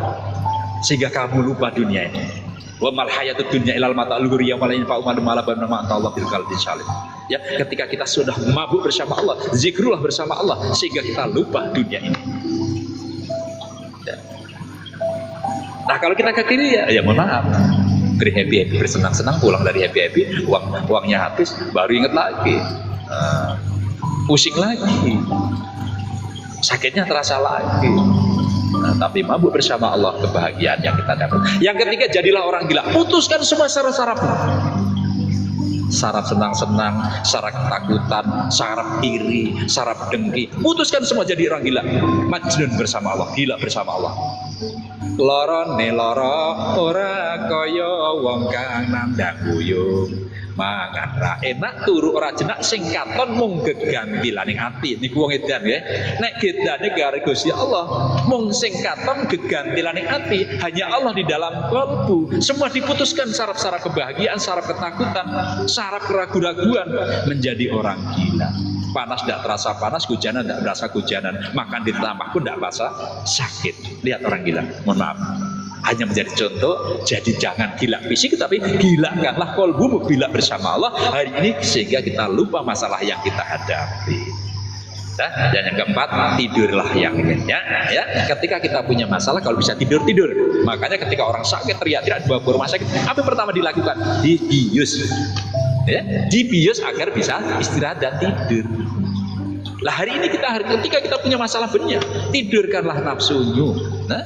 sehingga kamu lupa dunia ini. Wa mal hayatud dunya ilal mata'ul ghurur wa la yanfa'u man malaban ma Allah bil qalbi salim. Ya, ketika kita sudah mabuk bersama Allah, zikrullah bersama Allah, sehingga kita lupa dunia ini. Ya. Nah, kalau kita ke kiri ya mohon maaf, happy bersenang-senang, pulang dari happy uangnya habis, baru ingat lagi, pusing lagi, sakitnya terasa lagi. Nah, tapi mabuk bersama Allah, kebahagiaan yang kita dapat. Yang ketiga, jadilah orang gila. Putuskan semua syarat-syaratmu. Syarat senang-senang, syarat ketakutan, syarat iri, syarat dengki. Putuskan semua, jadi orang gila. Majnun bersama Allah, gila bersama Allah. Loro ne loro ora kaya wong kang nandang buyung. Mangan ra enak turu ora jenak sing katon mung gegantilaning ati. Niku wong edan nggih. Nek gedane karo Gusti Allah, mung sing katon gegantilaning ati, hanya Allah di dalam kalbu. Semua diputuskan syarat-syarat kebahagiaan, syarat ketakutan, syarat keraguan-raguan, menjadi orang gila. Panas tidak terasa panas, hujanan tidak terasa hujanan, makan ditambah pun tidak terasa sakit. Lihat orang gila, mohon maaf. Hanya menjadi contoh, jadi jangan gila fisik, tapi gilakanlah kolbumu bila bersama Allah hari ini, sehingga kita lupa masalah yang kita hadapi. Nah, dan yang keempat, tidurlah yang nyenyak. Ya, ketika kita punya masalah, kalau bisa tidur. Makanya ketika orang sakit teriak-teriak dibawa ke rumah sakit, apa yang pertama dilakukan? Dibius. Ya, dibius agar bisa istirahat dan tidur. Lah hari ini ketika kita punya masalah benar, tidurkanlah nafsumu. Nah,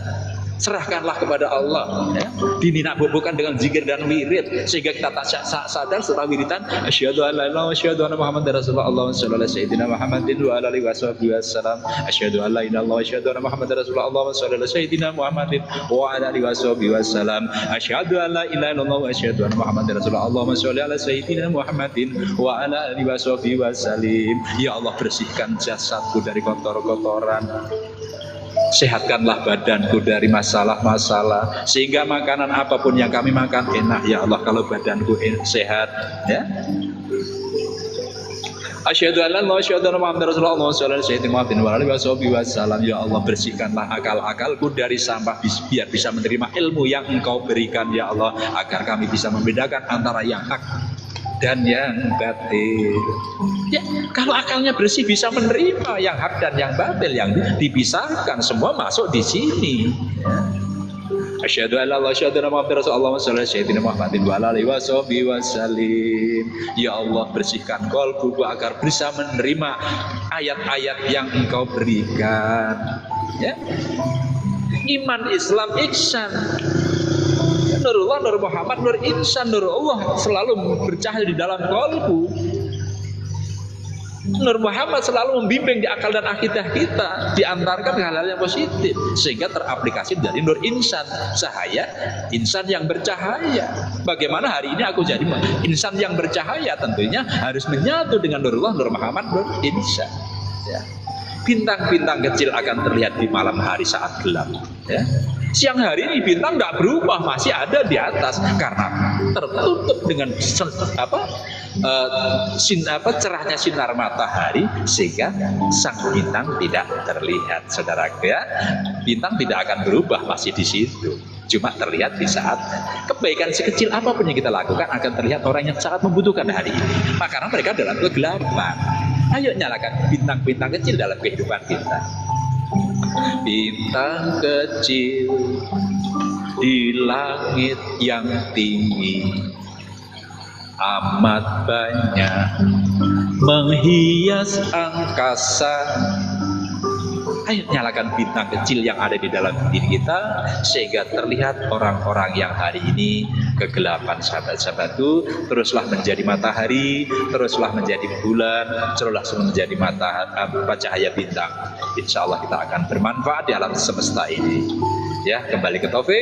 serahkanlah kepada Allah, ya. Dininak bobokan dengan zikir dan wirid, sehingga kita tak sadar setelah wiridan, asyhadu an la ilaha illallah wa asyhadu anna muhammadar rasulullah, Allahumma shalli ala sayyidina Muhammadin wa ala alihi wasallam, asyhadu an la ilaha illallah wa asyhadu anna muhammadar rasulullah, Allahumma shalli ala sayyidina Muhammadin wa ala alihi wasallam, asyhadu an la ilaha illallah wa asyhadu anna muhammadar rasulullah, Allahumma shalli ala sayyidina Muhammadin wa ala alihi wasallam. Ya Allah, bersihkan jasadku dari kotor-kotoran, sehatkanlah badanku dari masalah-masalah, sehingga makanan apapun yang kami makan enak ya Allah, kalau badanku sehat, ya. Asyhadu an la ilaha illallah wa asyhadu anna muhammadar rasulullah, Allahumma shalli ala sayyidina Muhammadin wa ala alihi wasallam. Ya Allah, bersihkanlah akal-akalku dari sampah, biar bisa menerima ilmu yang Engkau berikan ya Allah, agar kami bisa membedakan antara yang hak dan yang batil. Ya, kalau akalnya bersih bisa menerima yang hak dan yang batil, yang dipisahkan, semua masuk di sini. Asyhadu an la ilaha illallah wa asyhadu anna muhammadar rasulullah, Allahumma shalli ala sayyidina Muhammadin wa ala alihi wasallam. Ya Allah, bersihkan qalbuku agar bisa menerima ayat-ayat yang Engkau berikan. Ya. Iman, Islam, ihsan. Nurullah, Nur Muhammad, Nur Insan, Nur Allah selalu bercahaya di dalam kalbu. Nur Muhammad selalu membimbing di akal dan akidah kita, diantarkan hal-hal yang positif, sehingga teraplikasi dari Nur Insan, cahaya insan yang bercahaya. Bagaimana hari ini aku jadi insan yang bercahaya? Tentunya harus menyatu dengan Nurullah, Nur Muhammad, Nur Insan. Ya. Bintang-bintang kecil akan terlihat di malam hari saat gelap. Ya. Siang hari ini bintang tidak berubah, masih ada di atas, karena tertutup dengan cerahnya sinar matahari, sehingga sang bintang tidak terlihat. Saudaraku ya, bintang tidak akan berubah, masih di situ, cuma terlihat di saat kebaikan sekecil apapun yang kita lakukan akan terlihat orang yang sangat membutuhkan hari ini, karena mereka dalam kegelapan. Ayo nyalakan bintang-bintang kecil dalam kehidupan kita. Bintang kecil di langit yang tinggi, amat banyak menghias angkasa. Ayo nyalakan bintang kecil yang ada di dalam diri kita, sehingga terlihat orang-orang yang hari ini kegelapan, sahabat-sahabatku. Teruslah menjadi matahari, teruslah menjadi bulan, teruslah menjadi cahaya bintang. Insya Allah kita akan bermanfaat di alam semesta ini. Ya, kembali ke Taufik.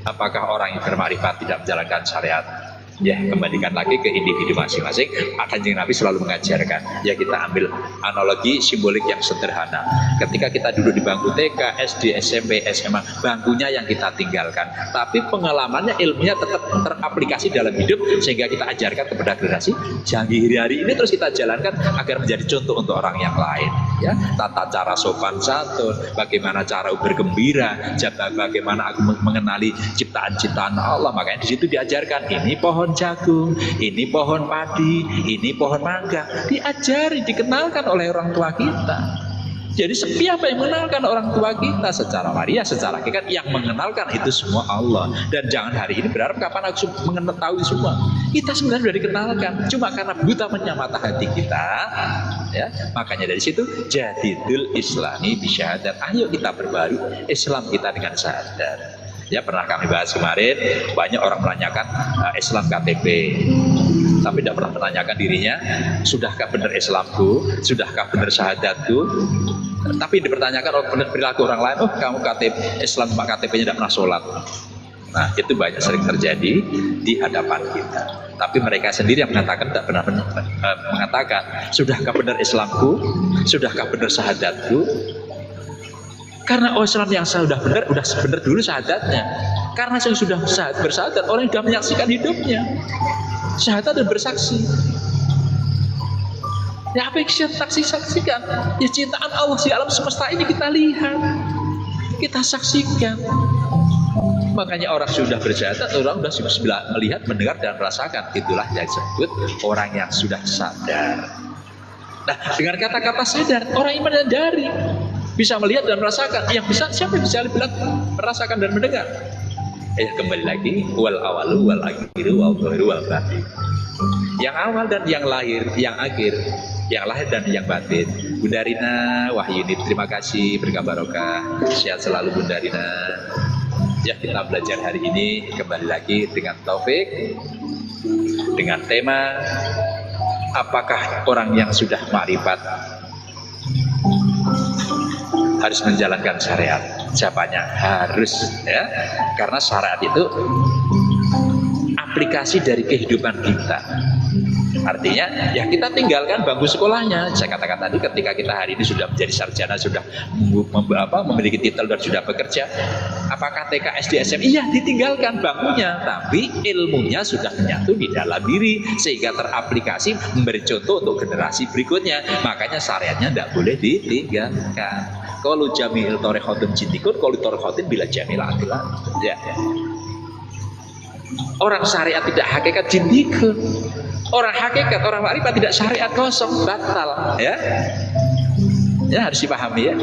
Apakah orang yang bermarifat tidak menjalankan syariat? Ya, kembalikan lagi ke individu masing-masing. Kanjeng Nabi selalu mengajarkan. Ya, kita ambil analogi simbolik yang sederhana. Ketika kita duduk di bangku TK, SD, SMP, SMA, bangkunya yang kita tinggalkan, tapi pengalamannya, ilmunya tetap teraplikasi dalam hidup, sehingga kita ajarkan kepada generasi yang hari ini terus kita jalankan agar menjadi contoh untuk orang yang lain. Ya, tata cara sopan santun, bagaimana cara bergembira, bagaimana aku mengenali ciptaan-ciptaan Allah. Makanya di situ diajarkan, ini pohon jagung, ini pohon padi, ini pohon mangga. Diajari, dikenalkan oleh orang tua kita. Jadi siapa yang mengenalkan orang tua kita secara waria, secara hakikat, yang mengenalkan itu semua Allah. Dan jangan hari ini berharap kapan aku mengetahui semua. Kita sebenarnya sudah dikenalkan, cuma karena buta mata hati kita. Ya, makanya dari situ jadidul islami bisyahadat. Ayo kita perbarui Islam kita dengan sadar. Ya, pernah kami bahas kemarin, banyak orang menanyakan Islam KTP, tapi tidak pernah menanyakan dirinya, sudahkah benar Islamku, sudahkah benar syahadatku. Tapi dipertanyakan oleh perilaku orang lain, oh kamu KTP Islam, Pak KTP-nya tidak pernah sholat. Nah, itu banyak sering terjadi di hadapan kita. Tapi mereka sendiri yang mengatakan, tidak pernah mengatakan, sudahkah benar Islamku, sudahkah benar syahadatku. Karena Islam yang sudah benar dulu syahadatnya. Karena yang sudah bersyahadat, orang yang sudah menyaksikan hidupnya, syahadat dan bersaksi. Ya, apa yang kita saksikan? Ya, cintaan Allah di alam semesta ini kita lihat, kita saksikan. Makanya orang sudah bersyahadat, orang sudah melihat, mendengar dan merasakan. Itulah yang disebut orang yang sudah sadar. Nah, dengan kata-kata sadar, orang yang menyadari, bisa melihat dan merasakan. Yang bisa, siapa yang bisa merasakan dan mendengar? Kembali lagi, wal awalu wal akhiru wal dhahiru wal batin. Yang awal dan yang lahir, yang akhir, yang lahir dan yang batin. Bunda Rina Wahyuni, terima kasih, berkah barokah, sehat selalu Bunda Rina. Ya, kita belajar hari ini kembali lagi dengan Taufik, dengan tema apakah orang yang sudah ma'rifat harus menjalankan syariat? Jawabannya harus, ya, karena syariat itu aplikasi dari kehidupan kita. Artinya, ya kita tinggalkan bangku sekolahnya. Saya katakan tadi, ketika kita hari ini sudah menjadi sarjana, sudah memiliki titel dan sudah bekerja, apakah TK, SD, SMA? Iya, ditinggalkan bangkunya, tapi ilmunya sudah menyatu di dalam diri, sehingga teraplikasi memberi contoh untuk generasi berikutnya. Makanya syariatnya tidak boleh ditinggalkan. Kalau jamil torekhotin cintikun, kalau torekhotin bila jamil atilan. Ya. Orang syariat tidak hakikat cintikun. Orang hakikat, orang ma'rifat tidak syariat, kosong, batal. Ya, ya harus dipahami ya.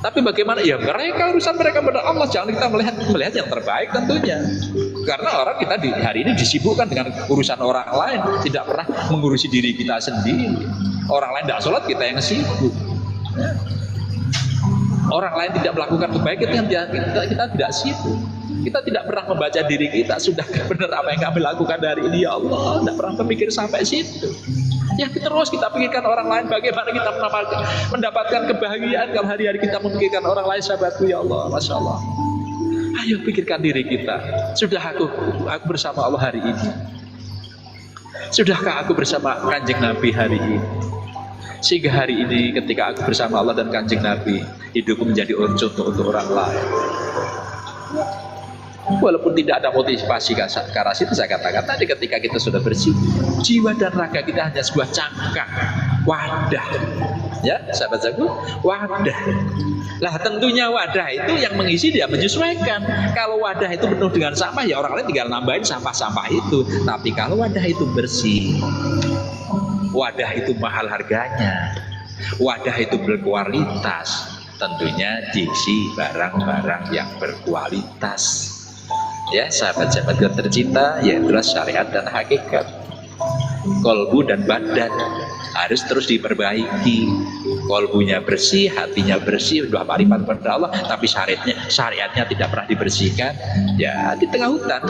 Tapi bagaimana? Ya mereka, urusan mereka pada Allah. Jangan kita melihat yang terbaik tentunya. Karena orang kita hari ini disibukkan dengan urusan orang lain, tidak pernah mengurusi diri kita sendiri. Orang lain tidak sholat, kita yang sibuk. Ya. Orang lain tidak melakukan kebaikan, kita tidak sibuk. Kita tidak pernah membaca diri kita, sudah benar apa yang kami lakukan dari ini, ya Allah. Tidak pernah berpikir sampai situ. Ya, terus kita pikirkan orang lain, bagaimana kita mendapatkan kebahagiaan kalau hari-hari kita memikirkan orang lain, sahabatku, ya Allah. Masya Allah. Ayo pikirkan diri kita. Sudah aku bersama Allah hari ini? Sudahkah aku bersama Kanjeng Nabi hari ini? Sehingga hari ini ketika aku bersama Allah dan Kanjeng Nabi, hidupku menjadi contoh untuk orang lain. Walaupun tidak ada motivasi ke arah situ, saya katakan tadi, ketika kita sudah bersih, jiwa dan raga kita hanya sebuah cangkang, wadah. Ya, sahabat-sahabatku, wadah. Lah tentunya wadah itu yang mengisi dia menyesuaikan. Kalau wadah itu penuh dengan sampah, ya orang lain tinggal nambahin sampah-sampah itu. Tapi kalau wadah itu bersih, wadah itu mahal harganya, wadah itu berkualitas, tentunya diisi barang-barang yang berkualitas. Ya, sahabat-sahabat tercinta, yaitulah syariat dan hakikat. Kolbu dan badan harus terus diperbaiki. Kolbunya bersih, hatinya bersih, sudah marifat kepada Allah, tapi syariatnya tidak pernah dibersihkan. Ya, di tengah hutan.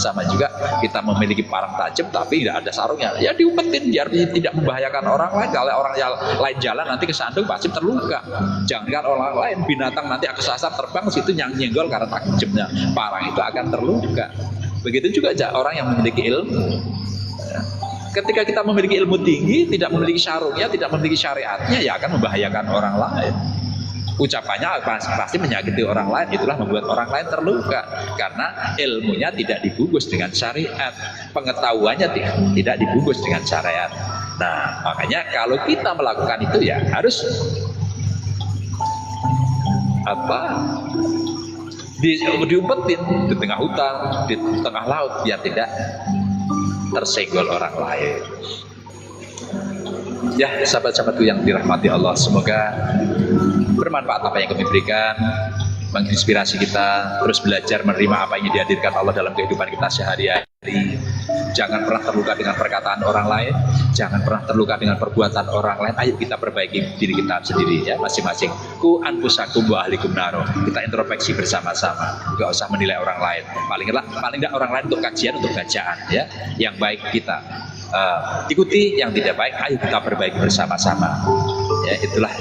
Sama juga kita memiliki parang tajam tapi tidak ada sarungnya. Ya diumpetin biar tidak membahayakan orang lain. Kalau orang lain jalan nanti kesandung pasti terluka. Jangankan orang lain, binatang nanti kesasar terbang situ yang nyenggol karena tajamnya parang itu akan terluka. Begitu juga orang yang memiliki ilmu. Ketika kita memiliki ilmu tinggi, tidak memiliki sarungnya, tidak memiliki syariatnya, ya akan membahayakan orang lain. Ucapannya pasti menyakiti orang lain, itulah membuat orang lain terluka. Karena ilmunya tidak dibungkus dengan syariat, pengetahuannya tidak dibungkus dengan syariat. Nah, makanya kalau kita melakukan itu ya harus diumpetin di tengah hutan, di tengah laut, biar tidak tersenggol orang lain. Ya, sahabat-sahabatku yang dirahmati Allah, semoga bermanfaat apa yang kami berikan, menginspirasi kita terus belajar menerima apa yang dihadirkan Allah dalam kehidupan kita sehari-hari. Jangan pernah terluka dengan perkataan orang lain, jangan pernah terluka dengan perbuatan orang lain. Ayo kita perbaiki diri kita sendiri ya, masing-masing. Ku anfusakum wa ahlikum naro. Kita introspeksi bersama-sama. Enggak usah menilai orang lain. Paling enggak orang lain untuk kajian, untuk bacaan ya. Yang baik kita ikuti, yang tidak baik ayo kita perbaiki bersama-sama. Ya, itulah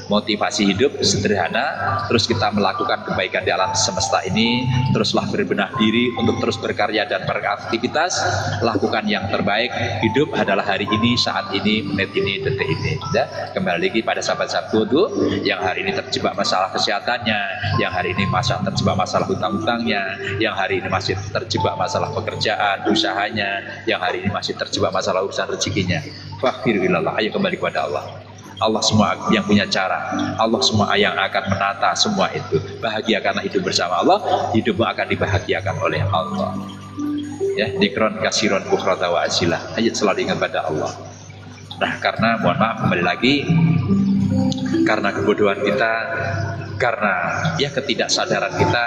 motivasi hidup sederhana, terus kita melakukan kebaikan di alam semesta ini, teruslah berbenah diri untuk terus berkarya dan beraktivitas, lakukan yang terbaik. Hidup adalah hari ini, saat ini, menit ini, detik ini ya. Kembali lagi pada sahabat-sahabatku tuh yang hari ini terjebak masalah kesehatannya, yang hari ini terjebak masalah hutang-hutangnya, yang hari ini masih terjebak masalah pekerjaan, usahanya, yang hari ini masih terjebak masalah urusan rezekinya. Fakhirilallah, ayo kembali kepada Allah. Allah semua yang punya cara, Allah semua yang akan menata semua itu. Bahagiakanlah hidup bersama Allah, hidupmu akan dibahagiakan oleh Allah. Ya, dikron kasiron bukhrata wa asilah. Ayo selalu ingat pada Allah. Nah, karena mohon maaf kembali lagi, karena kebodohan kita, karena ya ketidaksadaran kita,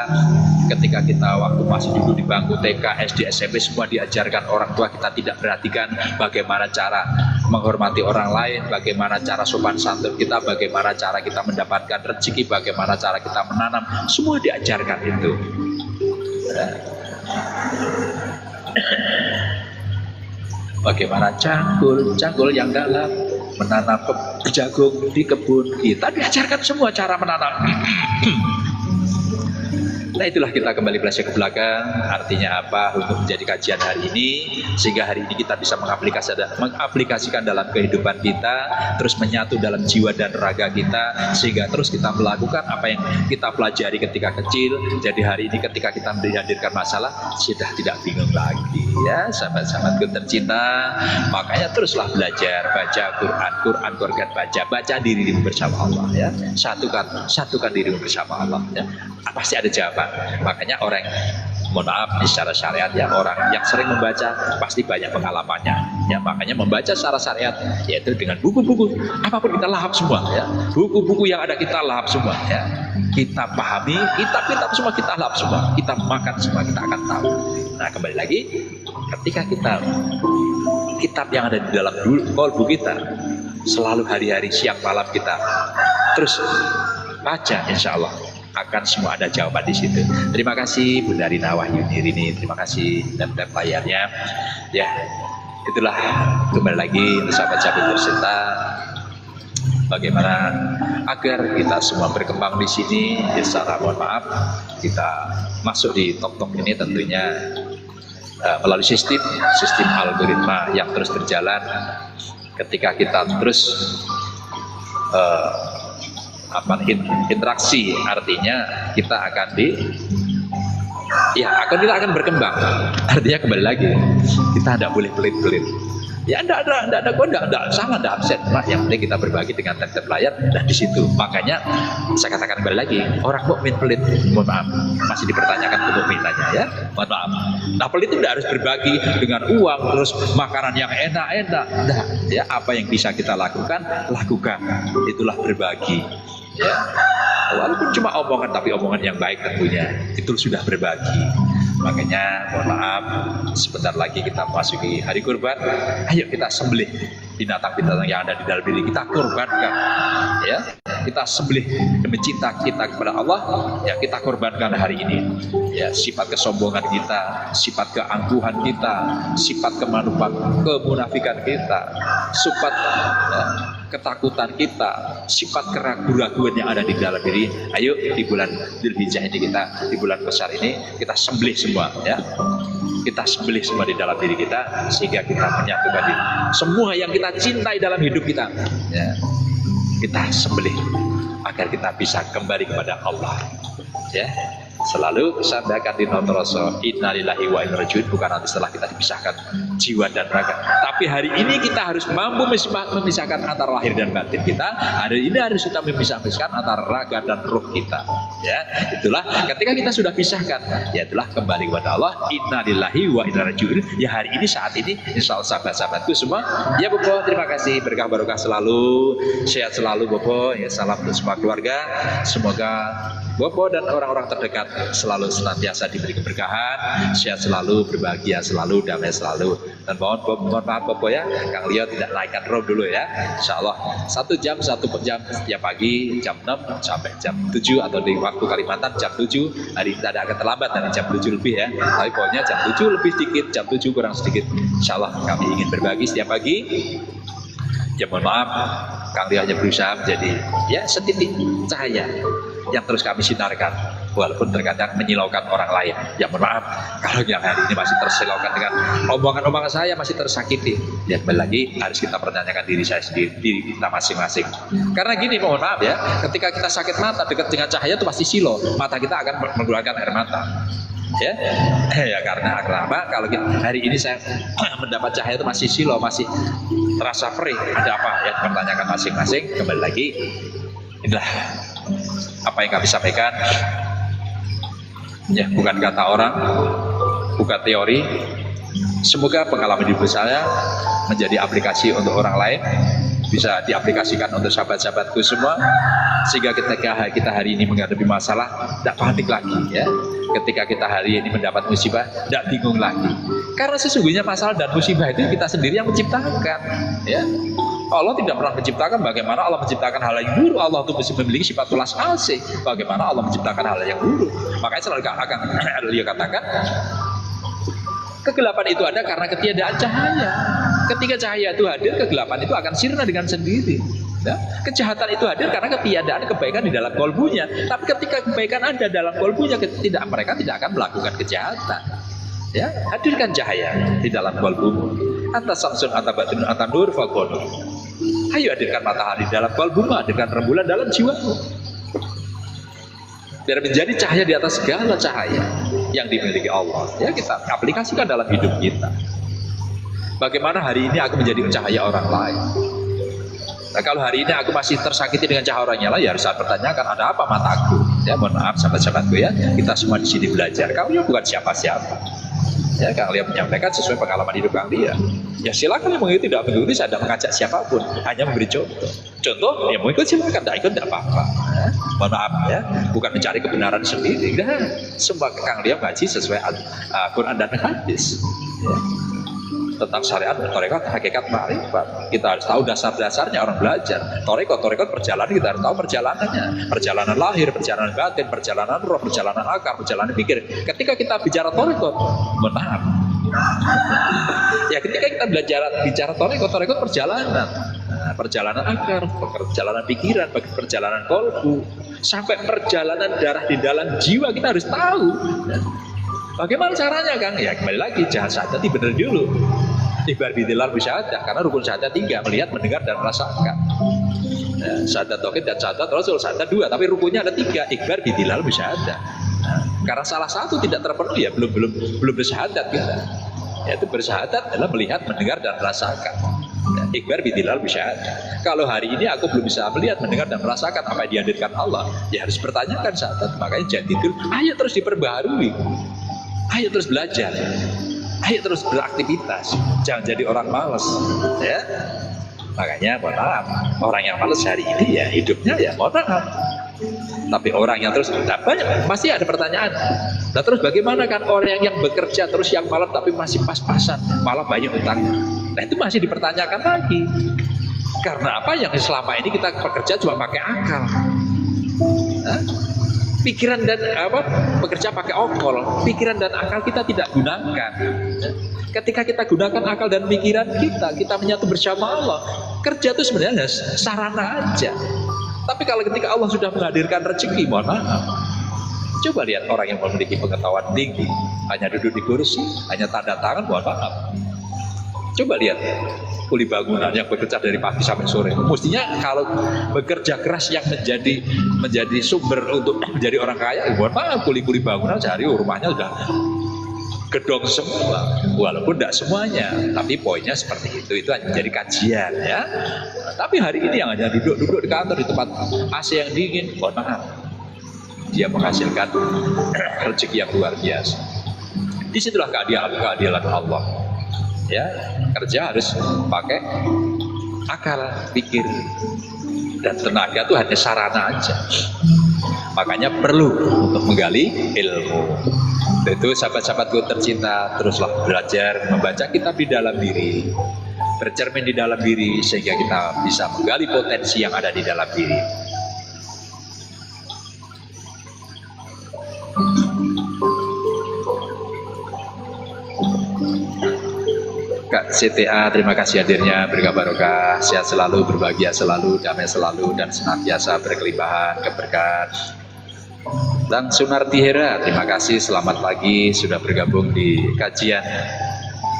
ketika kita waktu masih dulu di bangku TK, SD, SMP semua diajarkan orang tua, kita tidak perhatikan bagaimana cara menghormati orang lain, bagaimana cara sopan santun kita, bagaimana cara kita mendapatkan rezeki, bagaimana cara kita menanam, semua diajarkan itu. Bagaimana cangkul yang dalam menanam jagung di kebun, kita diajarkan semua cara menanam. Nah, itulah kita kembali belajar ke belakang, artinya apa untuk menjadi kajian hari ini, sehingga hari ini kita bisa mengaplikasikan dalam kehidupan kita, terus menyatu dalam jiwa dan raga kita, sehingga terus kita melakukan apa yang kita pelajari ketika kecil. Jadi hari ini ketika kita dihadirkan masalah, sudah tidak bingung lagi ya, sahabat-sahabatku tercinta. Makanya teruslah belajar, baca Quran baca dirimu bersama Allah ya, satukan dirimu bersama Allah ya. Pasti ada jawaban. Makanya orang, mohon maaf secara syariat ya, orang yang sering membaca pasti banyak pengalamannya ya. Makanya membaca secara syariat yaitu dengan buku-buku apapun kita lahap semua ya, buku-buku yang ada kita lahap semua ya, kita pahami, kitab semua kita lahap semua, kita makan semua, kita akan tahu. Nah, kembali lagi, ketika kita kitab yang ada di dalam kolbu kita selalu hari-hari siang malam kita terus baca, insya Allah akan semua ada jawaban di situ. Terima kasih Bunda Rina Wahyuni ini, terima kasih dan layarnya ya. Itulah kembali lagi sahabat-sahabat tercinta, bagaimana agar kita semua berkembang di sini. Secara mohon maaf kita masuk di top-top ini tentunya melalui sistem algoritma yang terus berjalan. Ketika kita terus interaksi, artinya kita akan kita akan berkembang. Artinya kembali lagi kita tidak boleh pelit-pelit. Ya enggak ada kok, enggak salah, enggak absen. Nah, yang penting kita berbagi dengan tab layar dan di situ. Makanya saya katakan kembali lagi, orang mukmin pelit, mohon maaf, masih dipertanyakan kemukminannya ya. Mohon maaf. Nah, pelit itu tidak harus berbagi dengan uang terus makanan yang enak-enak. Nah, ya apa yang bisa kita lakukan, lakukan. Itulah berbagi. Ya. Walaupun cuma omongan tapi omongan yang baik tentunya. Itu sudah berbagi. Makanya mohon maaf, sebentar lagi kita memasuki hari kurban. Ayo kita sembelih binatang-binatang yang ada di dalam diri kita, korbankan. Ya, kita sembelih demi cinta kita kepada Allah. Ya, kita korbankan hari ini. Ya, sifat kesombongan kita, sifat keangkuhan kita, sifat kemunafikan kita, sifat ketakutan kita, sifat keraguan-raguan yang ada di dalam diri. Ayo di bulan Dzulhijjah ini kita, di bulan besar ini kita sembelih semua ya. Kita sembelih semua di dalam diri kita sehingga kita menyatukan diri. Semua yang kita cintai dalam hidup kita ya, kita sembelih agar kita bisa kembali kepada Allah ya. Selalu sampaikan di notroso innalillahi wa inna rajiun, bukan nanti setelah kita dipisahkan jiwa dan raga, tapi hari ini kita harus mampu memisahkan antara lahir dan batin kita. Hari ini harus kita memisahkan antara raga dan ruh kita ya. Itulah ketika kita sudah pisahkan, ya itulah kembali kepada Allah, innalillahi wa inna rajiun. Ya hari ini saat ini insya Allah sahabat-sahabatku semua ya Bobo, terima kasih, berkah barokah selalu, sehat selalu Bobo ya. Salam untuk semua keluarga, semoga Bobo dan orang-orang terdekat selalu senantiasa diberi keberkahan, sehat selalu, berbahagia selalu, damai selalu. Dan mohon maaf Bobo ya, Kang Leo tidak naikkan room dulu ya. Insya Allah 1 jam setiap pagi jam 6 sampai jam 7, atau di waktu Kalimantan jam 7. Hari kita ada agak terlambat dari jam 7 lebih ya, tapi pokoknya jam 7 lebih sedikit, jam 7 kurang sedikit. Insya Allah kami ingin berbagi setiap pagi. Ya mohon maaf, Kang Leo hanya berusaha menjadi ya setitik cahaya yang terus kami sinarkan, walaupun terkadang menyilaukan orang lain. Ya mohon maaf kalau yang hari ini masih tersilaukan dengan omongan-omongan saya, masih tersakiti. Ya kembali lagi harus kita pertanyakan diri saya sendiri, diri kita masing-masing. Karena gini, mohon maaf ya, ketika kita sakit mata dekat dengan cahaya itu pasti silau, mata kita akan mengeluarkan air mata. Ya, ya karena apa? Kalau hari ini saya mendapat cahaya itu masih silau, masih terasa perih, ada apa? Ya pertanyakan masing-masing. Kembali lagi, inilah apa yang kami sampaikan. Ya, bukan kata orang, bukan teori. Semoga pengalaman hidup saya menjadi aplikasi untuk orang lain, bisa diaplikasikan untuk sahabat-sahabatku semua, sehingga ketika kita hari ini menghadapi masalah tidak panik lagi ya. Ketika kita hari ini mendapat musibah tidak bingung lagi, karena sesungguhnya masalah dan musibah itu kita sendiri yang menciptakan ya. Allah tidak pernah menciptakan. Bagaimana Allah menciptakan hal yang buruk? Allah itu mesti memiliki sifat welas asih. Bagaimana Allah menciptakan hal yang buruk? Makanya selalu akan dia katakan, kegelapan itu ada karena ketiadaan cahaya. Ketika cahaya itu hadir, kegelapan itu akan sirna dengan sendiri. Ya. Kejahatan itu hadir karena ketiadaan kebaikan di dalam kolbunya. Tapi ketika kebaikan ada dalam kolbunya, mereka tidak akan melakukan kejahatan. Ya, hadirkan cahaya di dalam kolbumu. Atas samsun atabatun atanur fakono. Ayo hadirkan matahari dalam kolbumu, hadirkan rembulan dalam jiwamu. Biar menjadi cahaya di atas segala cahaya yang dimiliki Allah. Ya, kita aplikasikan dalam hidup kita. Bagaimana hari ini aku menjadi cahaya orang lain? Nah, kalau hari ini aku masih tersakiti dengan cahaya orang lain, ya harus saya pertanyakan, ada apa mataku? Ya mohon maaf sahabat-sahabatku ya, kita semua di sini belajar. Kalian bukan siapa-siapa. Ya, Kang Lia menyampaikan sesuai pengalaman hidup Kang Lia. Ya silakan yang mengikuti, tidak mengikuti, saya tidak mengajak siapapun, hanya memberi contoh. Contoh, ya mau ikut silakan, tidak ikut tidak apa-apa. Ya, mohon maaf ya, bukan mencari kebenaran sendiri. Nah, semua Kang Lia ngaji sesuai Quran dan hadis. Ya. Tentang syariat, tarekat, hakikat, ma'rifat. Kita harus tahu dasar-dasarnya orang belajar. Tarekat perjalanan, kita harus tahu perjalanannya. Perjalanan lahir, perjalanan batin, perjalanan roh, perjalanan akal, perjalanan pikir. Ketika kita bicara tarekat, maaf. Ya ketika kita bicara tarekat perjalanan. Nah, perjalanan akar, perjalanan pikiran, perjalanan kolbu, sampai perjalanan darah di dalam jiwa kita harus tahu. Bagaimana caranya Kang? Ya kembali lagi, jangan syahadati benar dulu. Ibar bidilal bisyahadah, karena rukun syahadat 3, melihat, mendengar, dan merasakan. Ya, syahadat tauhid dan syahadat rasul, syahadat 2, tapi rukunnya ada 3, ibar bidilal bisyahadah. Nah, karena salah satu tidak terpenuhi ya belum bersyahadat kita. Yaitu bersyahadat adalah melihat, mendengar, dan merasakan. Ikbar bidilal bisyahadat. Kalau hari ini aku belum bisa melihat, mendengar, dan merasakan apa yang dihadirkan Allah, ya harus pertanyakan syahadat. Makanya jadidul, ayo terus diperbaharui, ayo terus belajar, ayo terus beraktivitas, jangan jadi orang malas, ya. Makanya mohon maaf, orang yang malas hari ini ya hidupnya ya mohon maaf. Tapi orang yang terus banyak pasti ada pertanyaan. Nah terus bagaimana kan orang yang bekerja terus yang malam tapi masih pas-pasan, malah banyak utangnya. Nah itu masih dipertanyakan lagi. Karena apa? Yang selama ini kita bekerja cuma pakai akal. Hah? Pikiran dan bekerja pakai okol, pikiran dan akal kita tidak gunakan. Ketika kita gunakan akal dan pikiran kita menyatu bersama Allah. Kerja itu sebenarnya sarana aja. Tapi kalau ketika Allah sudah menghadirkan rezeki, mohon maaf. Coba lihat orang yang memiliki pengetahuan tinggi, hanya duduk di kursi, hanya tanda tangan, mohon maaf. Coba lihat kuli bangunan yang bekerja dari pagi sampai sore. Mestinya kalau bekerja keras yang menjadi sumber untuk menjadi orang kaya, mohon maaf, kuli-kuli bangunan sehari rumahnya sudah gedong semua, walaupun tidak semuanya, tapi poinnya seperti itu hanya menjadi kajian ya. Tapi hari ini yang hanya duduk di kantor di tempat AC yang dingin, mohon maaf, dia menghasilkan rezeki yang luar biasa. Disitulah keadilan Allah. Ya, kerja harus pakai akal, pikir, dan tenaga itu hanya sarana aja. Makanya perlu untuk menggali ilmu. Itu sahabat-sahabatku tercinta, teruslah belajar membaca kitab di dalam diri, bercermin di dalam diri sehingga kita bisa menggali potensi yang ada di dalam diri. Kak CTA, terima kasih hadirnya, berkah barokah, sehat selalu, berbahagia selalu, damai selalu, dan senantiasa berkelimpahan keberkahan. Dan Sunarti Hera, terima kasih, selamat pagi, sudah bergabung di kajian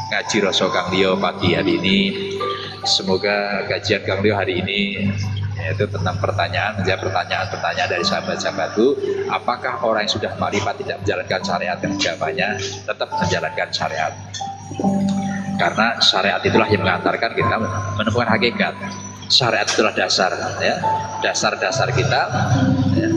Ngaji Roso Kang Lio pagi hari ini. Semoga kajian Kang Lio hari ini yaitu tentang pertanyaan dari sahabat-sahabatku. Apakah orang yang sudah makrifat tidak menjalankan syariat? Jawabannya tetap menjalankan syariat. Karena syariat itulah yang mengantarkan kita menemukan hakikat. Syariat itulah dasar, ya, dasar-dasar kita. Ya.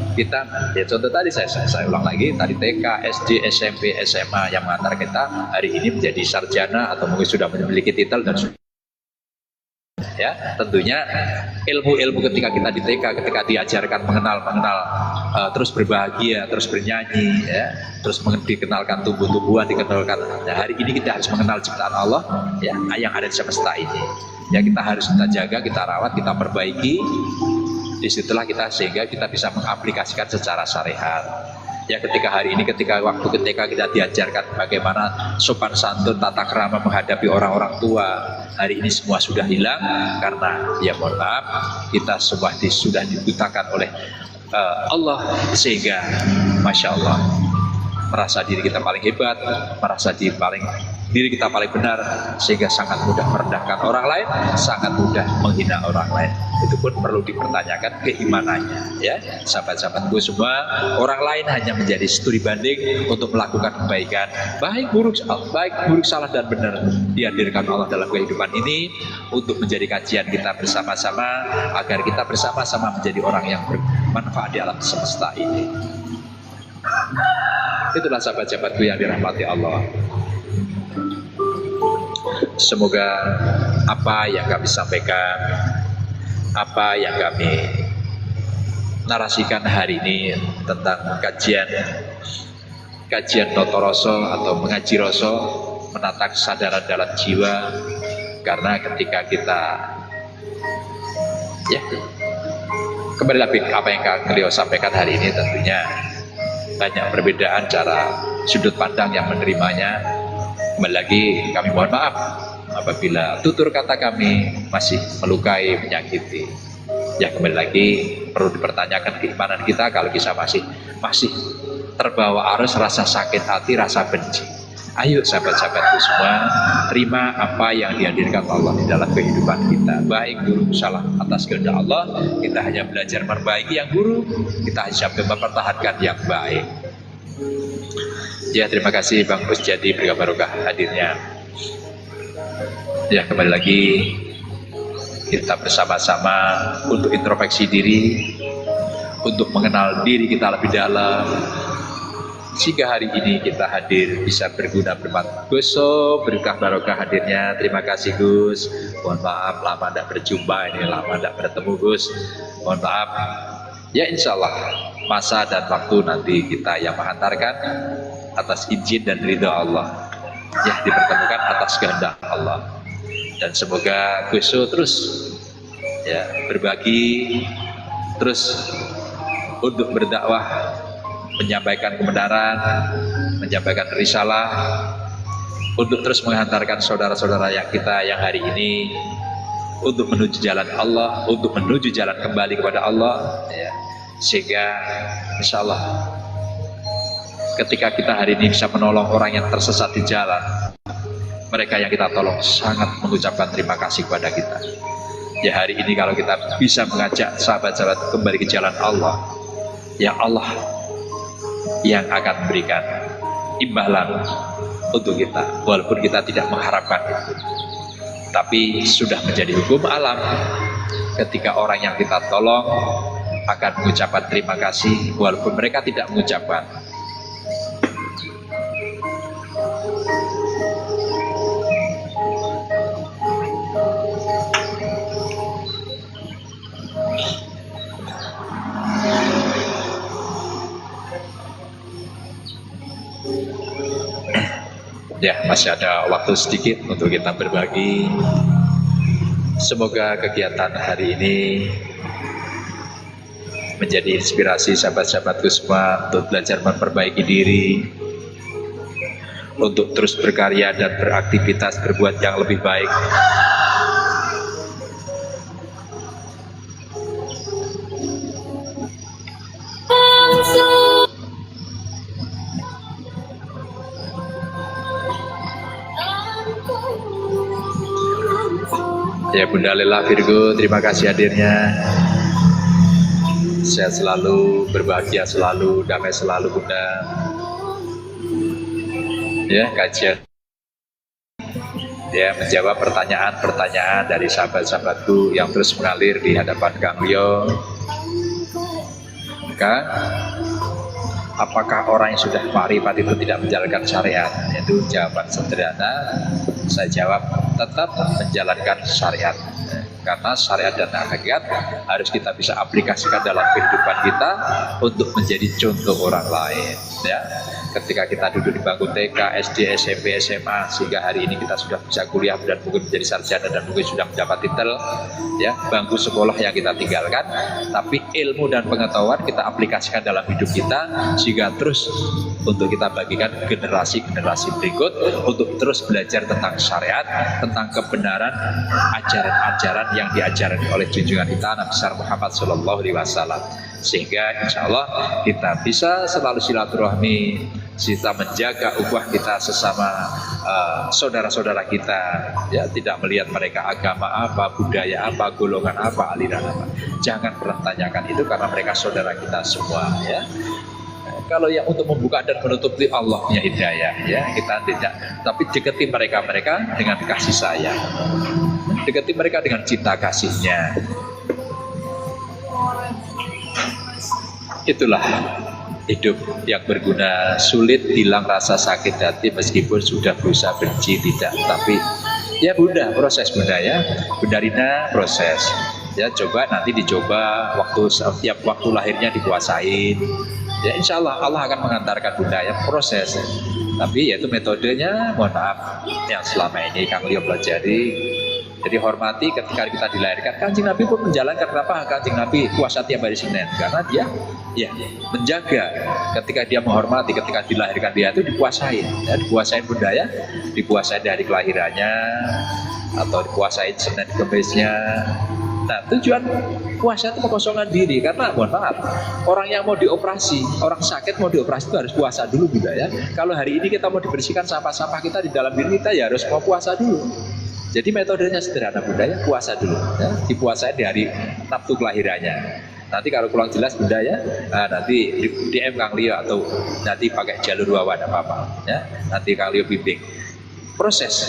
Kita, ya contoh tadi saya ulang lagi, tadi TK, SD, SMP, SMA yang mengantar kita hari ini menjadi sarjana atau mungkin sudah memiliki titel dan ya tentunya ilmu-ilmu ketika kita di TK, ketika diajarkan mengenal terus berbahagia, terus bernyanyi, ya, terus dikenalkan tumbuh-tumbuhan, dikenalkan. Nah, hari ini kita harus mengenal ciptaan Allah, ya, yang ada di semesta ini. Ya kita harus kita jaga, kita rawat, kita perbaiki. Disitulah kita sehingga kita bisa mengaplikasikan secara syariat. Ya ketika hari ini, ketika kita diajarkan bagaimana sopan santun, tata krama menghadapi orang-orang tua, hari ini semua sudah hilang karena ya mohon maaf kita semua sudah dibutakan oleh Allah, sehingga Masya Allah merasa diri kita paling hebat, merasa diri kita paling benar, sehingga sangat mudah merendahkan orang lain, sangat mudah menghina orang lain. Itu pun perlu dipertanyakan keimanannya, ya sahabat-sahabatku semua. Orang lain hanya menjadi studi banding untuk melakukan kebaikan, baik buruk salah dan benar dihadirkan Allah dalam kehidupan ini untuk menjadi kajian kita bersama-sama, agar kita bersama-sama menjadi orang yang bermanfaat di alam semesta ini. Itulah sahabat-sahabatku yang dirahmati Allah. Semoga apa yang kami sampaikan, apa yang kami narasikan hari ini tentang kajian Noto Roso atau mengaji Roso, menata kesadaran dalam jiwa. Karena ketika kita ya kembali lagi apa yang beliau sampaikan hari ini, tentunya banyak perbedaan cara sudut pandang yang menerimanya. Kembali lagi kami mohon maaf apabila tutur kata kami masih melukai, menyakiti. Ya kembali lagi perlu dipertanyakan keimanan kita kalau kita masih terbawa arus rasa sakit hati, rasa benci. Ayo sahabat-sahabatku semua, terima apa yang dihadirkan Allah di dalam kehidupan kita. Baik buruk salah atas kehendak Allah, kita hanya belajar memperbaiki yang buruk, kita hanya mempertahankan yang baik. Ya, terima kasih Bang Pusjadi, berkah barokah hadirnya. Ya, kembali lagi kita bersama-sama untuk introspeksi diri, untuk mengenal diri kita lebih dalam, sehingga hari ini kita hadir bisa berguna bermanfaat. Gus, berkah barokah hadirnya. Terima kasih Gus. Mohon maaf lama tidak berjumpa, ini lama tidak bertemu Gus. Mohon maaf. Ya, insya Allah masa dan waktu nanti kita yang menghantarkan atas izin dan ridha Allah. Ya, dipertemukan atas kehendak Allah. Dan semoga Gus terus ya berbagi, terus untuk berdakwah, menyampaikan kebenaran, menyampaikan risalah, untuk terus menghantarkan saudara-saudara yang kita yang hari ini untuk menuju jalan Allah, untuk menuju jalan kembali kepada Allah, ya. Sehingga insya Allah ketika kita hari ini bisa menolong orang yang tersesat di jalan, mereka yang kita tolong sangat mengucapkan terima kasih kepada kita. Ya, hari ini kalau kita bisa mengajak sahabat-sahabat kembali ke jalan Allah, yang Allah yang akan memberikan imbalan untuk kita, walaupun kita tidak mengharapkan itu. Tapi sudah menjadi hukum alam ketika orang yang kita tolong akan mengucapkan terima kasih walaupun mereka tidak mengucapkan. Ya, masih ada waktu sedikit untuk kita berbagi. Semoga kegiatan hari ini menjadi inspirasi sahabat-sahabatku semua untuk belajar memperbaiki diri, untuk terus berkarya dan beraktivitas berbuat yang lebih baik. Ya, Bunda Lela Virgo, terima kasih hadirnya. Sehat selalu, berbahagia selalu, damai selalu Bunda. Ya, kajian ya menjawab pertanyaan-pertanyaan dari sahabat-sahabatku yang terus mengalir di hadapan Kang Lio. Kang, apakah orang yang sudah makrifat itu tidak menjalankan syariat? Itu jawaban sederhana. Saya jawab, tetap menjalankan syariat, karena syariat dan hakikat harus kita bisa aplikasikan dalam kehidupan kita untuk menjadi contoh orang lain, ya. Ketika kita duduk di bangku TK, SD, SMP, SMA, sehingga hari ini kita sudah bisa kuliah dan mungkin menjadi sarjana dan mungkin sudah mendapat titel, ya, bangku sekolah yang kita tinggalkan, tapi ilmu dan pengetahuan kita aplikasikan dalam hidup kita, sehingga terus untuk kita bagikan generasi-generasi berikut untuk terus belajar tentang syariat, tentang kebenaran, ajaran-ajaran yang diajarkan oleh junjungan kita Nabi besar Muhammad SAW, sehingga insya Allah kita bisa selalu silaturahmi, kita menjaga ukhuwah kita sesama saudara-saudara kita, ya, tidak melihat mereka agama apa, budaya apa, golongan apa, aliran apa. Jangan pernah tanyakan itu, karena mereka saudara kita semua, ya. Kalau yang untuk membuka dan menutup itu Allah punya hidayah, ya, kita tidak. Tapi dekati mereka dengan kasih sayang, dekati mereka dengan cinta kasihnya. Itulah hidup yang berguna. Sulit hilang rasa sakit hati meskipun sudah berusaha benci, tidak. Tapi ya Bunda, proses Bunda, ya. Bunda Rina proses. Ya, coba nanti dicoba setiap waktu lahirnya dikuasain. Ya, insya Allah Allah akan mengantarkan Bunda, ya, proses. Tapi yaitu metodenya, mohon maaf, yang selama ini Kang Lio pelajari. Jadi hormati ketika kita dilahirkan. Kanjeng Nabi pun menjalankan. Kenapa Kanjeng Nabi puasa tiap hari Senin? Karena dia ya menjaga, ketika dia menghormati, ketika dilahirkan dia itu dipuasain, ya, dipuasain Bunda, ya, dipuasain dari kelahirannya atau dipuasain Senin Kemisnya. Nah, tujuan puasa itu mengosongkan diri, karena mohon maaf, orang yang mau dioperasi, orang sakit mau dioperasi itu harus puasa dulu Bunda, ya. Kalau hari ini kita mau dibersihkan sampah-sampah kita di dalam diri kita, ya harus mau puasa dulu. Jadi metodenya sederhana Bunda, ya, puasa dulu, ya. Dipuasain di hari Sabtu kelahirannya. Nanti kalau kurang jelas Bunda ya, nanti DM Kang Leo atau nanti pakai jalur WhatsApp ada apa-apa ya. Nanti Kang Leo bimbing. Proses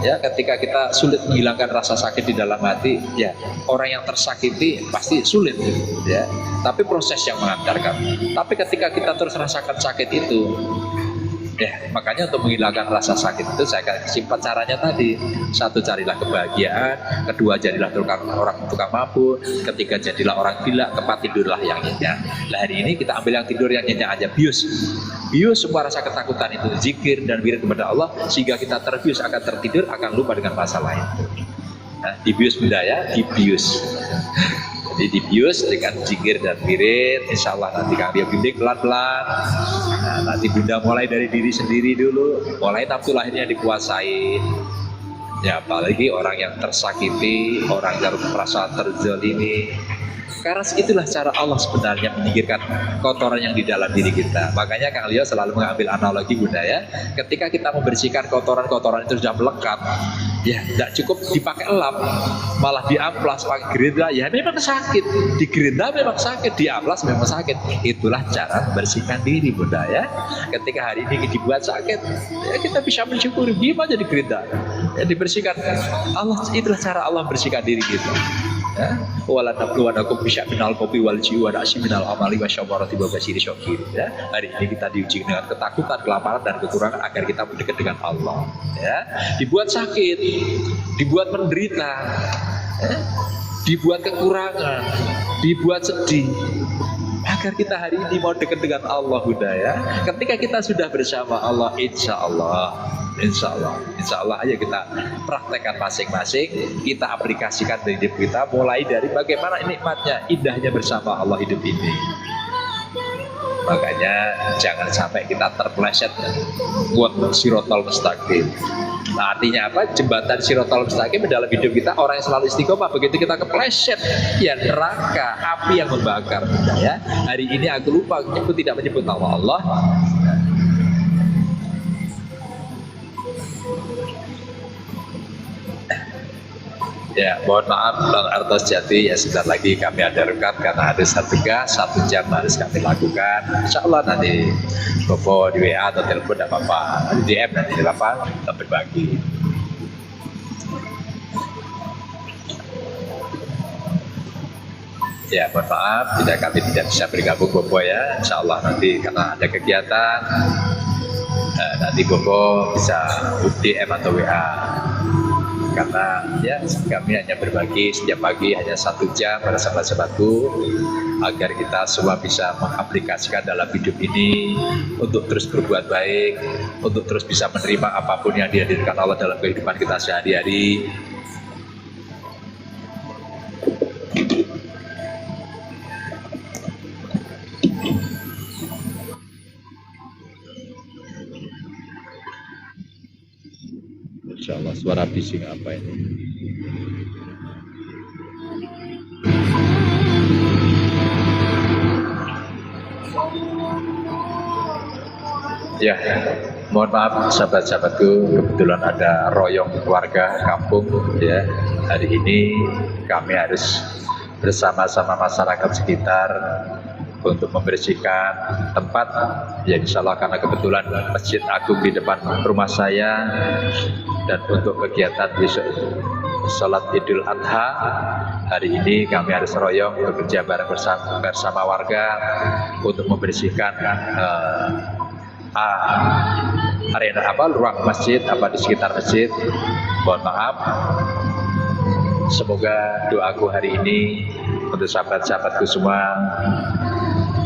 ya, ketika kita sulit menghilangkan rasa sakit di dalam hati, ya orang yang tersakiti pasti sulit ya. Tapi proses yang mengantarkan. Tapi ketika kita terus rasakan sakit itu, ya, makanya untuk menghilangkan rasa sakit itu saya kasih 4 caranya tadi. 1, carilah kebahagiaan. 2, jadilah tukang mabuk. 3, jadilah orang gila. 4, tidurlah yang nyenyak. Nah, hari ini kita ambil yang tidur yang nyenyak aja. Bius semua rasa ketakutan itu, zikir dan wirid kepada Allah, sehingga kita terbius akan tertidur, akan lupa dengan masalah itu. Nah, dibius Bunda ya, dibius. Jadi dibius dengan zikir dan wirid, insya Allah nanti Kang Leo bimbing pelan-pelan. Nah, nanti Bunda mulai dari diri sendiri dulu, mulai nafsu lahirnya dikuasai. Ya, apalagi orang yang tersakiti, orang yang merasa terzalimi. Karena itulah cara Allah sebenarnya menyingkirkan kotoran yang di dalam diri kita. Makanya Kang Leo selalu mengambil analogi Bunda ya. Ketika kita membersihkan kotoran-kotoran itu sudah melekat, ya tidak cukup dipakai lap, malah diamplas pakai gerinda, ya memang sakit. Di gerinda memang sakit, diamplas memang sakit. Itulah cara membersihkan diri Bunda ya. Ketika hari ini dibuat sakit, ya kita bisa mensyukuri, gimana jadi gerinda. Ya dibersihkan. Allah, itulah cara Allah membersihkan diri kita. Ya, wala nabluwanakum bisa minal kopi wal jiwa nasi minal amali wa syawarati wa basyiri syakir. Ya, hari ini kita diuji dengan ketakutan, kelaparan dan kekurangan agar kita mendekat dengan Allah. Ya, dibuat sakit, dibuat menderita, ya, dibuat kekurangan, dibuat sedih, agar kita hari ini mau dekat dengan Allah Bunda ya. Ketika kita sudah bersama Allah, insya Allah ayo kita praktekkan masing-masing, kita aplikasikan dari hidup kita, mulai dari bagaimana nikmatnya, indahnya bersama Allah hidup ini. Makanya jangan sampai kita terpeleset buat sirotol mustaqim. Nah, artinya apa? Jembatan sirotol mustaqim dalam hidup kita, orang yang selalu istiqomah. Begitu kita kepleset, ya neraka, api yang membakar. Ya, hari ini aku lupa tidak menyebut nama Allah. Ya, mohon maaf Bang Artos Jati, ya sebentar lagi kami ada rekat karena ada 1 jam harus kami lakukan. Insya Allah nanti Bobo di WA atau telepon tidak apa-apa, di DM nanti di lapang kita berbagi. Ya, mohon maaf kami tidak bisa bergabung Bobo ya. Insya Allah nanti karena ada kegiatan, nanti Bobo bisa DM atau WA. Karena ya kami hanya berbagi setiap pagi hanya 1 jam pada sahabat-sahabatku, agar kita semua bisa mengaplikasikan dalam hidup ini untuk terus berbuat baik, untuk terus bisa menerima apapun yang dihadirkan Allah dalam kehidupan kita sehari-hari. Insya Allah, suara bising apa ini? Ya, mohon maaf sahabat-sahabatku, kebetulan ada royong warga kampung ya. Hari ini kami harus bersama-sama masyarakat sekitar untuk membersihkan tempat, ya insya Allah, karena kebetulan Masjid Agung di depan rumah saya, dan untuk kegiatan besok sholat Idul Adha hari ini kami harus royong bekerja bareng bersama warga untuk membersihkan arena ruang masjid di sekitar masjid. Mohon maaf, semoga doaku hari ini untuk sahabat-sahabatku semua,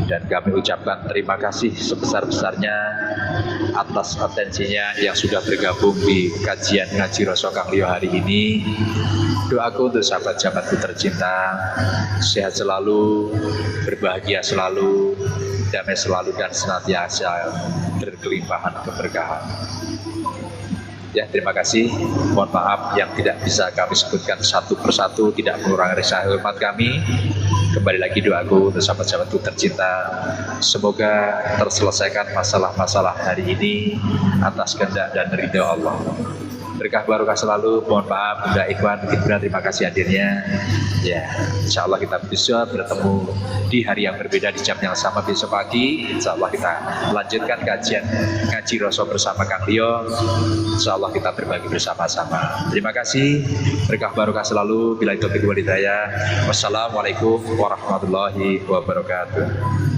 dan kami ucapkan terima kasih sebesar-besarnya atas atensinya yang sudah bergabung di kajian ngaji Rasul Kang Leo hari ini. Doaku untuk sahabat-sahabatku tercinta, sehat selalu, berbahagia selalu, damai selalu, dan senantiasa berkelimpahan keberkahan. Ya, terima kasih. Mohon maaf yang tidak bisa kami sebutkan satu persatu, tidak mengurangi rasa hormat kami. Kembali lagi doaku untuk sahabat-sahabatku tercinta, semoga terselesaikan masalah-masalah hari ini atas kehendak dan ridha Allah. berkah barokah selalu. Mohon maaf Bunda Ikhwan, Bunda, terima kasih hadirnya. Ya, insya Allah kita bisa bertemu di hari yang berbeda di jam yang sama besok pagi. Insya Allah kita lanjutkan kajian ngaji Rasul bersama Kang Lio. Insya Allah kita berbagi bersama-sama. Terima kasih, berkah barokah selalu. Bila itu wal hidayah. Wassalamualaikum warahmatullahi wabarakatuh.